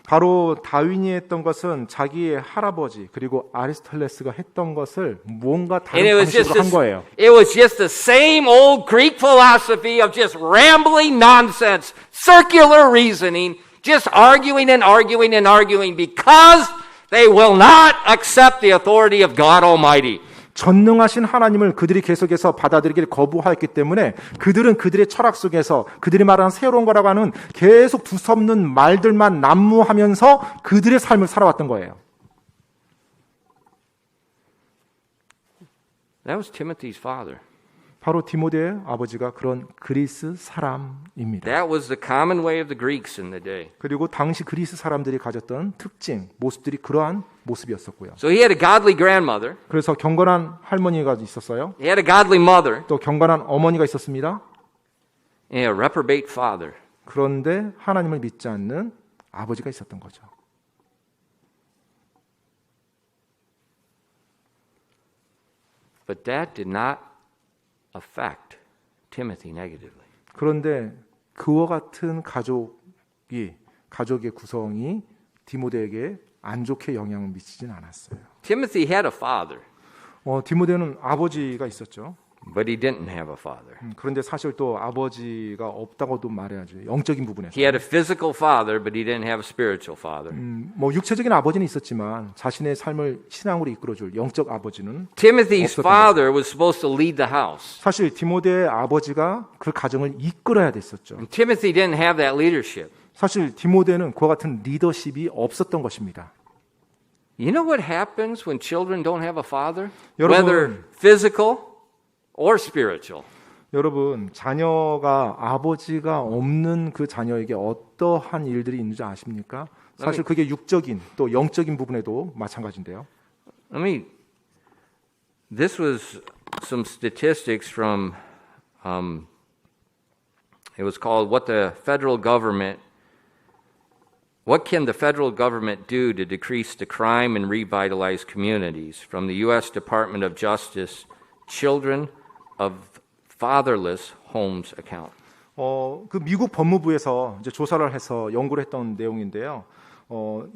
바로 다윈이 했던 것은 자기의 할아버지 그리고 아리스토텔레스가 했던 것을 뭔가 다른 방식으로 한 거예요. It was just the same old Greek philosophy of just rambling nonsense, circular reasoning, just arguing and arguing and arguing because they will not accept the authority of God Almighty. 전능하신 하나님을 그들이 계속해서 받아들이기를 거부하였기 때문에 그들은 그들의 철학 속에서 그들이 말하는 새로운 거라고 하는 계속 두서없는 말들만 난무하면서 그들의 삶을 살아왔던 거예요. That was Timothy's father. 바로 디모데의 아버지가 그런 그리스 사람입니다. That was the common way of the Greeks in the day. 그리고 당시 그리스 사람들이 가졌던 특징, 모습들이 그러한 모습이었었고요. So he had a godly grandmother. 그래서 경건한 할머니가 있었어요. He had a godly mother. 또 경건한 어머니가 있었습니다. And a reprobate father. 그런데 하나님을 믿지 않는 아버지가 있었던 거죠. But that did not affect Timothy negatively. 그런데 그와 같은 가족의 구성이 디모데에게 안 좋게 영향을 미치진 않았어요. Timothy had a father, 디모데는 아버지가 있었죠. but he didn't have a father. 그런데 사실 또 아버지가 없다고도 말해야죠. 영적인 부분에서. He had a physical father, but he didn't have a spiritual father. 뭐 육체적인 아버지는 있었지만 자신의 삶을 신앙으로 이끌어줄 영적 아버지는 Timothy's 없었던 father was supposed to lead the house. 사실 디모데의 아버지가 그 가정을 이끌어야 됐었죠. And Timothy didn't have that leadership. 사실 디모데는 그와 같은 리더십이 없었던 것입니다. You know what happens when children don't have a father? 여러분. Whether physical or spiritual. 여러분, 자녀가 아버지가 없는 그 자녀에게 어떠한 일들이 있는지 아십니까? 사실 그게 육적인 또 영적인 부분에도 마찬가지인데요. This was some statistics from, it was called What Can the Federal Government Do to Decrease the Crime and Revitalize Communities? From the U.S. Department of Justice, Children of Fatherless Homes Account. 그 미국 법무부에서 이제 조사를 해서 연구를 했던 내용인데요.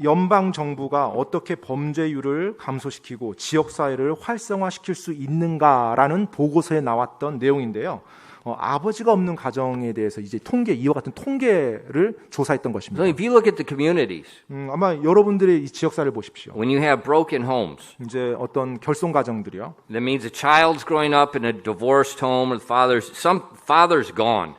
연방 정부가 어떻게 범죄율을 감소시키고 지역 사회를 활성화시킬 수 있는가라는 보고서에 나왔던 내용인데요. 아버지가 없는 가정에 대해서 이제 이와 같은 통계를 조사했던 것입니다. So if you look at the communities, 아마 여러분들의 이 지역 사회를 보십시오. when you have broken homes, 이제 어떤 결손 가정들이요. that means a child's growing up in a divorced home, or some father's gone.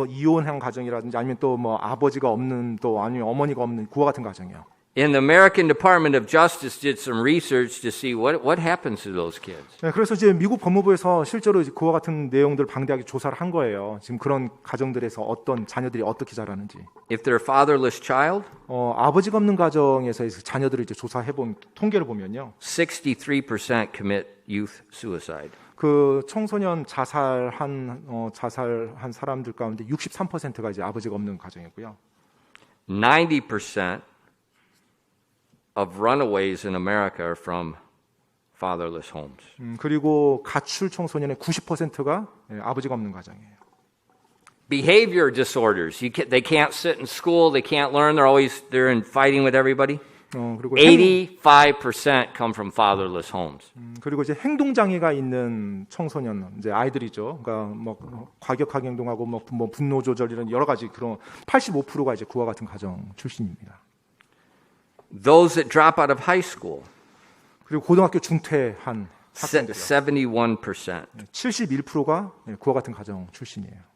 이혼한 가정이라든지 아니면 또 아버지가 없는 또 아니면 어머니가 없는 그와 같은 가정이요. And the American Department of Justice did some research to see what happens to those kids. 네, 그래서 이제 미국 법무부에서 실제로 그와 같은 내용들 방대하게 조사를 한 거예요. 지금 그런 가정들에서 어떤 자녀들이 어떻게 자라는지. If they're a fatherless child, 아버지가 없는 가정에서 자녀들을 이제 조사해 본 통계를 보면요. 63% commit youth suicide. 그 청소년 자살한 사람들 가운데 63%가 이제 아버지가 없는 가정이고요. 90% of runaways in America are from fatherless homes. 그리고 가출 청소년의 90%가 아버지가 없는 가정이에요. Behavior disorders. They can't sit in school. They can't learn. They're in fighting with everybody. 그리고 85% come from fatherless homes. 그리고 이제 행동 장애가 있는 청소년 이제 아이들이죠. 그러니까 과격하게 행동하고 분노 조절 이런 여러 가지 그런 85%가 이제 그와 같은 가정 출신입니다. Those that drop out of high school. 그리고 고등학교 중퇴한 학생들 71%. 71%가 그와 같은 가정 출신이에요.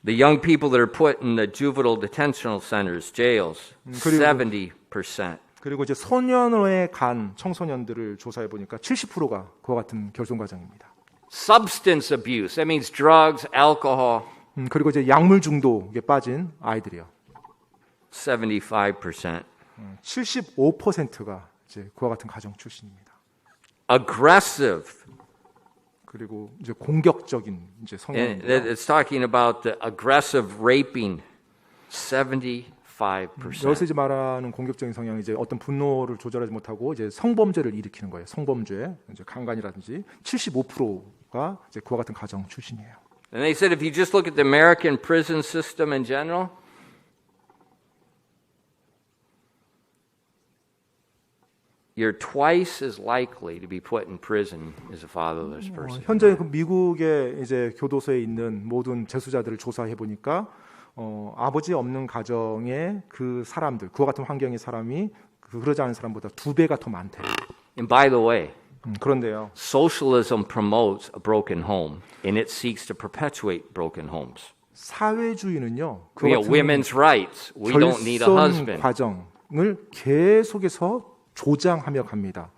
The young people that are put in the juvenile detention centers, jails, 70%. 그리고 이제 소년원에 간 청소년들을 조사해 보니까 70%가 그와 같은 결손 가정입니다. Substance abuse. That means drugs, alcohol. 그리고 이제 약물 중독에 빠진 아이들이요. 75%. 75%가 이제 그와 같은 가정 출신입니다. Aggressive. 그리고 이제 공격적인 이제 성향입니다. It's talking about the aggressive raping. 75%. 여기서 이제 말하는 공격적인 성향이 이제 어떤 분노를 조절하지 못하고 이제 성범죄를 일으키는 거예요. 성범죄, 이제 강간이라든지 75%가 이제 그와 같은 가정 출신이에요. And they said if you just look at the American prison system in general, you're twice as likely to be put in prison as a fatherless person. 현재 그 미국의 이제 교도소에 있는 모든 재수자들을 조사해 보니까 아버지 없는 가정의 그 사람들, 그와 같은 환경의 사람이 그러지 않은 사람보다 2배가 더 많대요. And by the way, 그런데요. socialism promotes a broken home, and it seeks to perpetuate broken homes. 사회주의는요. 그 You know, women's rights. We don't need a 결손 husband. 과정을 계속해서 조장하며 갑니다.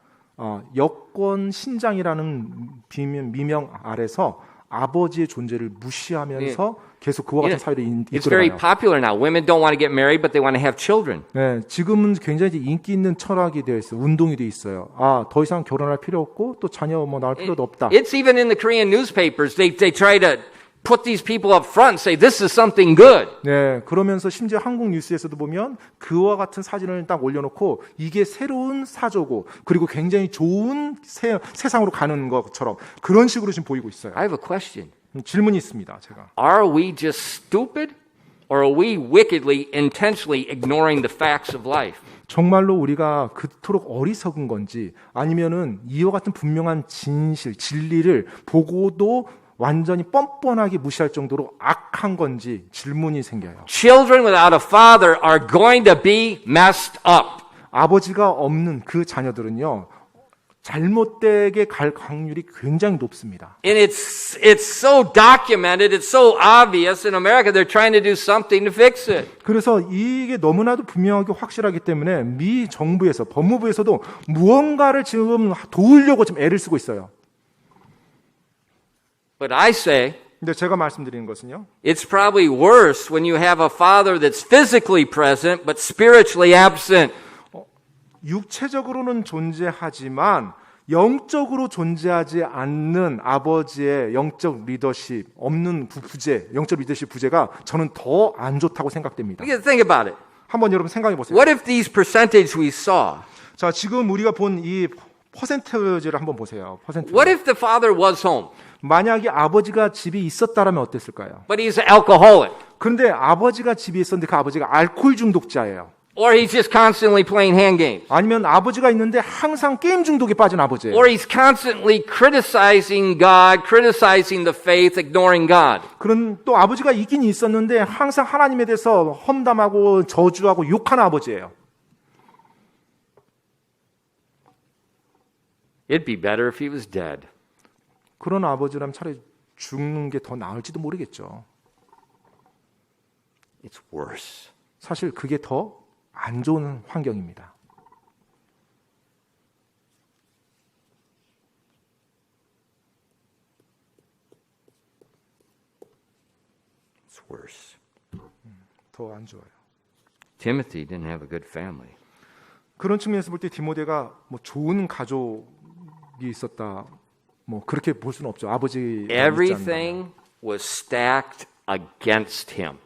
여권 신장이라는 미명 아래서 아버지의 존재를 무시하면서 계속 그와 같은 사회를 It's very 이끌어가요. popular now. Women don't want to get married, but they want to have children. 네, 지금은 굉장히 인기 있는 철학이 되어 있어요. 운동이 되어 있어요. 더 이상 결혼할 필요 없고 또 자녀 낳을 필요도 없다. It's even in the Korean newspapers. They try to put these people up front and say this is something good. 네, 그러면서 심지어 한국 뉴스에서도 보면 그와 같은 사진을 딱 올려놓고 이게 새로운 사조고 그리고 굉장히 좋은 세상으로 가는 것처럼 그런 식으로 지금 보이고 있어요. I have a question. 질문이 있습니다. 제가. Are we just stupid? Or are we wickedly, intentionally ignoring the facts of life? 정말로 우리가 그토록 어리석은 건지 아니면은 이와 같은 분명한 진리를 보고도 완전히 뻔뻔하게 무시할 정도로 악한 건지 질문이 생겨요. Children without a father are going to be messed up. 아버지가 없는 그 자녀들은요, 잘못되게 갈 확률이 굉장히 높습니다. And it's so documented, it's so obvious in America, they're trying to do something to fix it. 그래서 이게 너무나도 분명하게 확실하기 때문에 미 정부에서, 법무부에서도 무언가를 지금 도우려고 좀 애를 쓰고 있어요. But I say, 근데 제가 말씀드리는 것은요, it's probably worse when you have a father that's physically present but spiritually absent. 육체적으로는 존재하지만 영적으로 존재하지 않는 아버지의 영적 리더십 없는 부재, 영적 리더십 부재가 저는 더 안 좋다고 생각됩니다. You think about it. 한번 여러분 생각해 보세요. What if these percentage we saw? 자, 지금 우리가 본 이 퍼센테이지를 한번 보세요. 퍼센트. What if the father was home, 만약에 아버지가 집에 있었다라면 어땠을까요? but he's an alcoholic? 그런데 아버지가 집에 있었는데 그 아버지가 알코올 중독자예요. Or he's just constantly playing hand games? 아니면 아버지가 있는데 항상 게임 중독에 빠진 아버지예요. Or he's constantly criticizing God, criticizing the faith, ignoring God? 그런 또 아버지가 있긴 있었는데 항상 하나님에 대해서 험담하고 저주하고 욕하는 아버지예요. It'd be better if he was dead. 그런 아버지라면 차라리 죽는 게 더 나을지도 모르겠죠. It's worse. 사실 그게 더 안 좋은 환경입니다. It's worse. 더 안 좋아요. Timothy didn't have a good family. 그런 측면에서 볼 때 디모데가 뭐 좋은 가족이 있었다. 뭐 그렇게 볼 수는 없죠. 아버지 Everything was stacked against him.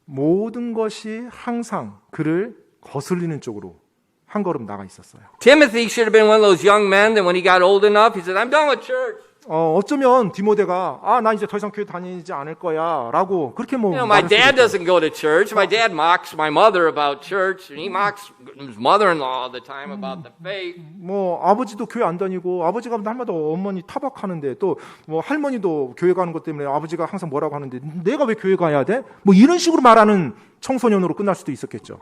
모든 것이 항상 그를 거슬리는 쪽으로 한 걸음 나가 있었어요. Timothy should have been one of those young men that when he got old enough, he said, I'm done with church. 어쩌면 디모데가 나 이제 더 이상 교회 다니지 않을 거야라고 그렇게 뭐 You know, my 말할 수도 dad 있어요. doesn't go to church. My dad mocks my mother about church, and he mocks his mother-in-law all the time about the faith. 뭐 아버지도 교회 안 다니고 아버지가 날마다 어머니 타박하는데 또 뭐 할머니도 교회 가는 것 때문에 아버지가 항상 뭐라고 하는데 내가 왜 교회 가야 돼? 뭐 이런 식으로 말하는 청소년으로 끝날 수도 있었겠죠.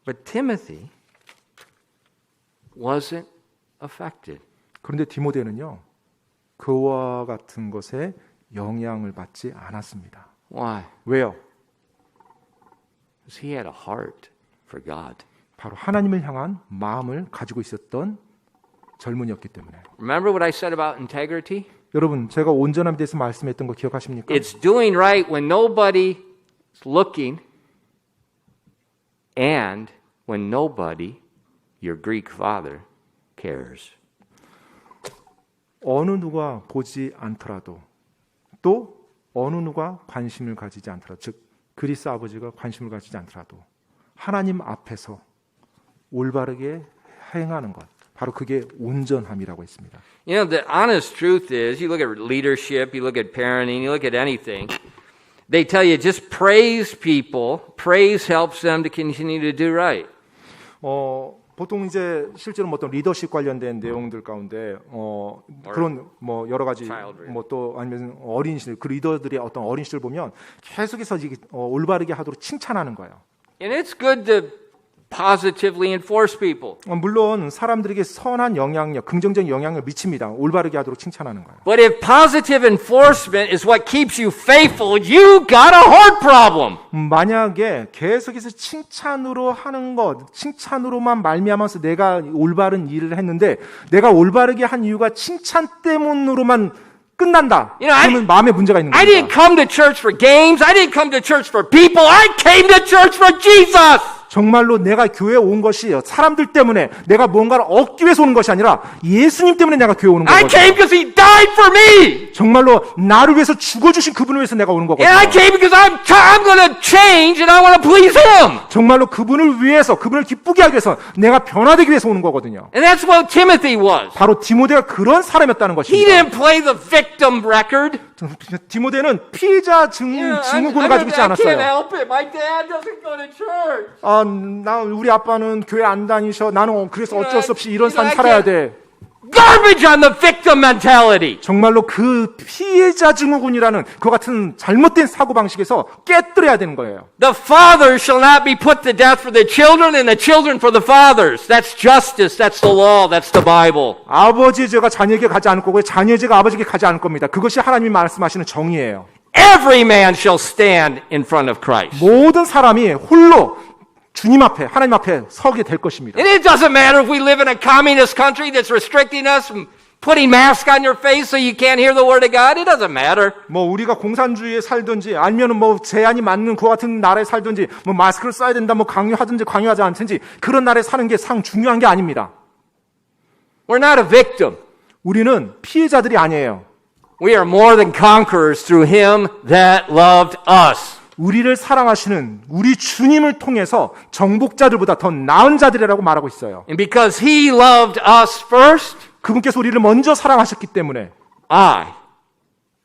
But Timothy wasn't affected. 그런데 디모데는요. 그와 같은 것에 영향을 받지 않았습니다. Why? 왜요? Because he had a heart for God. 바로 하나님을 향한 마음을 가지고 있었던 젊은이였기 때문에. Remember what I said about integrity? 여러분, 제가 온전함에 대해서 말씀했던 거 기억하십니까? It's doing right when nobody's looking and when nobody, your Greek father, cares. 어느 누가 보지 않더라도 또 어느 누가 관심을 가지지 않더라도 즉 그리스 아버지가 관심을 가지지 않더라도 하나님 앞에서 올바르게 행하는 것 바로 그게 온전함이라고 했습니다. You know, the honest truth is, you look at leadership, you look at parenting, you look at anything, they tell you just praise people, praise helps them to continue to do right. 보통 이제 실제로 어떤 리더십 관련된 내용들 가운데 그런 뭐 여러 가지 뭐 또 아니면 어린 시절 그 리더들의 어떤 어린 시절 보면 계속해서 이게 올바르게 하도록 칭찬하는 거예요. And it's good to positively enforce people. 물론 사람들에게 선한 영향력, 긍정적인 영향을 미칩니다. 올바르게 하도록 칭찬하는 거예요. But if positive enforcement is what keeps you faithful, you got a heart problem. 만약에 계속해서 칭찬으로 하는 것, 칭찬으로만 말미암아서 내가 올바른 일을 했는데 내가 올바르게 한 이유가 칭찬 때문으로만 끝난다. You know, 그러면 마음에 문제가 있는 I 겁니다. didn't come to church for games. I didn't come to church for people. I came to church for Jesus. 정말로 내가 교회에 온 것이 사람들 때문에 내가 뭔가를 얻기 위해서 오는 것이 아니라 예수님 때문에 내가 교회에 오는 I 거거든요. came because He died for me. 정말로 나를 위해서 죽어주신 그분을 위해서 내가 오는 And I 거거든요. came because I'm going to change and I want to please Him. 정말로 그분을 위해서, 그분을 기쁘게 하기 위해서 내가 변화되기 위해서 오는 거거든요. And that's what Timothy was. 바로 디모데가 그런 사람이었다는 He 것입니다. didn't play the victim record. 디모데는 피해자 증후군을 가지고 있지 I can't 않았어요. help it. My dad doesn't go to church. 우리 아빠는 교회 안 다니셔. 나는 그래서 어쩔 수 없이 이런 You know, 삶 I 살아야 can't- 돼. Garbage on the victim mentality. 정말로 그 피해자 증후군이라는 그 같은 잘못된 사고방식에서 깨뜨려야 되는 거예요. The fathers shall not be put to death for the children and the children for the fathers. That's justice. That's the law. That's the Bible. 아버지의 죄가 자녀에게 가지 않을 거고요. 자녀의 죄가 아버지에게 가지 않을 겁니다. 그것이 하나님이 말씀하시는 정의예요. Every man shall stand in front of Christ. 모든 사람이 홀로 주님 앞에, 하나님 앞에 서게 될 것입니다. And it doesn't matter if we live in a communist country that's restricting us from putting mask on your face so you can't hear the word of God. It doesn't matter. 우리가 공산주의에 살든지 아니면은 제한이 맞는 그 같은 나라에 살든지 마스크를 써야 된다 강요하든지 강요하지 않든지 그런 나라에 사는 게 상 중요한 게 아닙니다. We're not a victim. 우리는 피해자들이 아니에요. We are more than conquerors through Him that loved us. 우리를 사랑하시는 우리 주님을 통해서 정복자들보다 더 나은 자들이라고 말하고 있어요. And because He loved us first, 그분께서 우리를 먼저 사랑하셨기 때문에 I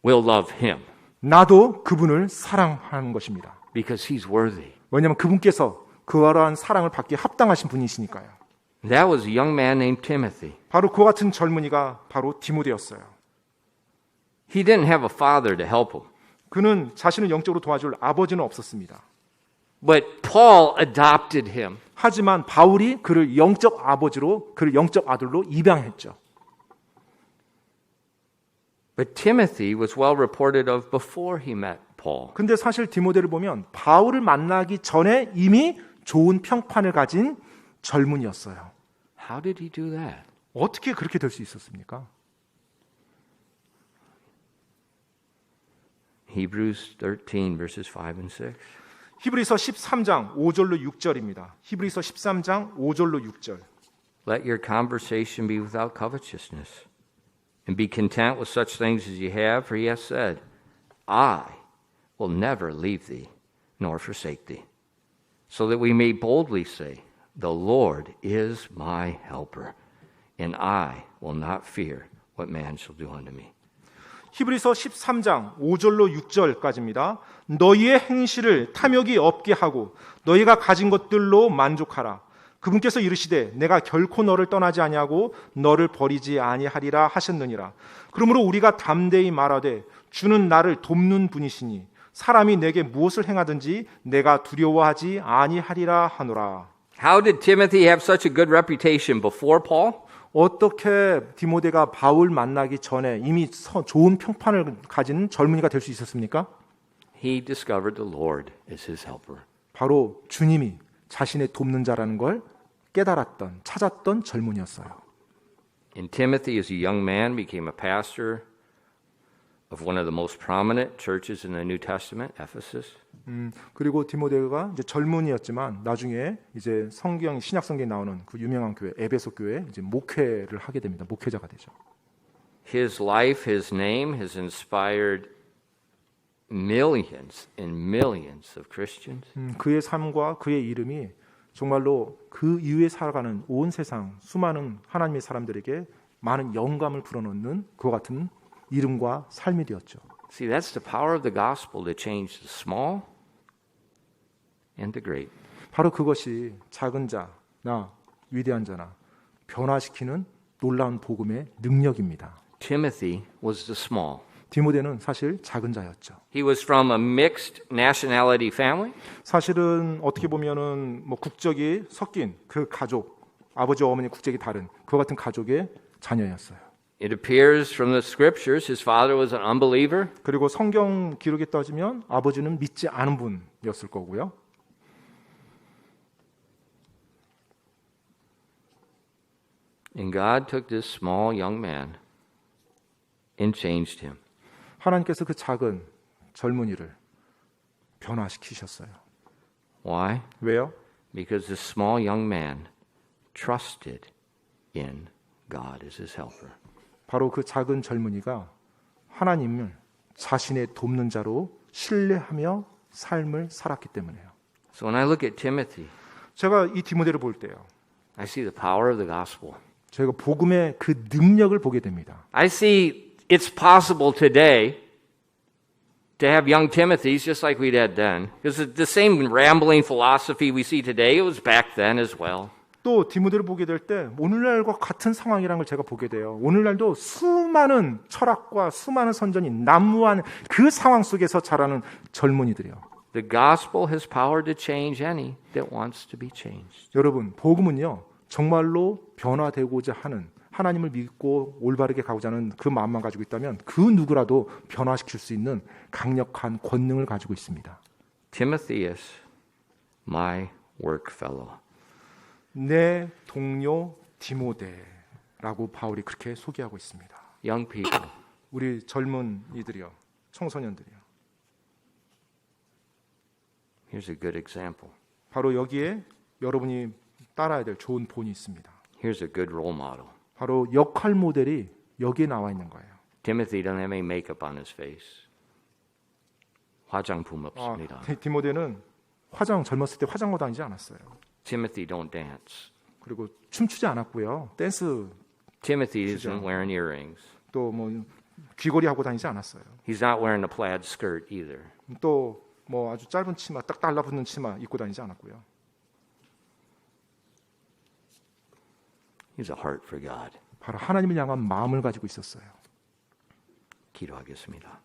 will love Him 나도 그분을 사랑하는 것입니다. because He's worthy. 왜냐하면 그분께서 그러한 사랑을 받기에 합당하신 분이시니까요. That was a young man named Timothy. 바로 그와 같은 젊은이가 바로 디모데였어요. He didn't have a father to help him. 그는 자신을 영적으로 도와줄 아버지는 없었습니다. But Paul adopted him. 하지만 바울이 그를 영적 아버지로, 그를 영적 아들로 입양했죠. But Timothy was well reported of before he met Paul. 근데 사실 디모데를 보면 바울을 만나기 전에 이미 좋은 평판을 가진 젊은이였어요. How did he do that? 어떻게 그렇게 될 수 있었습니까? Hebrews 13 verses 5 and 6. 히브리서 13장 5절로 6절입니다. 히브리서 13장 5절로 6절. Let your conversation be without covetousness, and be content with such things as you have, for he has said, I will never leave thee nor forsake thee, so that we may boldly say, The Lord is my helper, and I will not fear what man shall do unto me. 히브리서 13장 5절로 6절까지입니다. 너희의 행실을 탐욕이 없게 하고 너희가 가진 것들로 만족하라. 그분께서 이르시되 내가 결코 너를 떠나지 아니하고 너를 버리지 아니하리라 하셨느니라. 그러므로 우리가 담대히 말하되 주는 나를 돕는 분이시니 사람이 내게 무엇을 행하든지 내가 두려워하지 아니하리라 하노라. How did Timothy have such a good reputation before Paul? 어떻게 디모데가 바울 만나기 전에 이미 좋은 평판을 가진 젊은이가 될 수 있었습니까? He discovered the Lord as his helper. 바로 주님이 자신의 돕는 자라는 걸 깨달았던, 찾았던 젊은이였어요. And Timothy, as a young man, became a pastor of one of the most prominent churches in the New Testament, Ephesus. 그리고 디모데가 이제 젊은이였지만 나중에 이제 신약 성경에 나오는 그 유명한 교회 에베소 교회에 이제 목회를 하게 됩니다. 목회자가 되죠. His life, his name has inspired millions and millions of Christians. 그의 삶과 그의 이름이 정말로 그 이후에 살아가는 온 세상 수많은 하나님의 사람들에게 많은 영감을 불어넣는 그와 같은 이름과 삶이 되었죠. See, that's the power of the gospel to change the small and the great. 바로 그것이 작은 자나 위대한 자나 변화시키는 놀라운 복음의 능력입니다. Timothy was the small. 디모데는 사실 작은 자였죠. He was from a mixed nationality family. 사실은 어떻게 보면은 국적이 섞인 그 가족, 아버지와 어머니 국적이 다른 그 같은 가족의 자녀였어요. It appears from the scriptures his father was an unbeliever. 그리고 성경 기록에 따지면 아버지는 믿지 않은 분이었을 거고요. And God took this small young man and changed him. 하나님께서 그 작은 젊은이를 변화시키셨어요. Why? 왜요? because this small young man trusted in God as his helper. 바로 그 작은 젊은이가 하나님을 자신의 돕는 자로 신뢰하며 삶을 살았기 때문에요. So when I look at Timothy, 제가 이 디모데를 볼 때요, I see the power of the gospel. 저희가 복음의 그 능력을 보게 됩니다. I see it's possible today to have young Timothys just like we had then. Because the same rambling philosophy we see today, it was back then as well. 또 디모데를 보게 될 때 오늘날과 같은 상황이라는 걸 제가 보게 돼요. 오늘날도 수많은 철학과 수많은 선전이 난무한 그 상황 속에서 자라는 젊은이들이요. The gospel has power to change any that wants to be changed. 여러분, 복음은요, 정말로 변화되고자 하는, 하나님을 믿고 올바르게 가고자 하는 그 마음만 가지고 있다면 그 누구라도 변화시킬 수 있는 강력한 권능을 가지고 있습니다. Timotheus, my work fellow. 내 동료 디모데라고 바울이 그렇게 소개하고 있습니다. Young people, 우리 젊은 이들이요, 청소년들이요. here's a good example. 바로 여기에 여러분이 따라야 될 좋은 본이 있습니다. Here's a good role model. 바로 역할 모델이 여기에 나와 있는 거예요. Timothy doesn't have any makeup on his face. 화장품 없습니다. 디모데는 젊었을 때 화장하고 다니지 않았어요. Timothy don't dance. 그리고 춤추지 않았고요. 댄스 Timothy isn't wearing earrings. 또 뭐 귀걸이 하고 다니지 않았어요. He's not wearing a plaid skirt either. 또 뭐 아주 짧은 치마, 딱 달라붙는 치마 입고 다니지 않았고요. He's a heart for God. 바로 하나님을 향한 마음을 가지고 있었어요. 기도하겠습니다.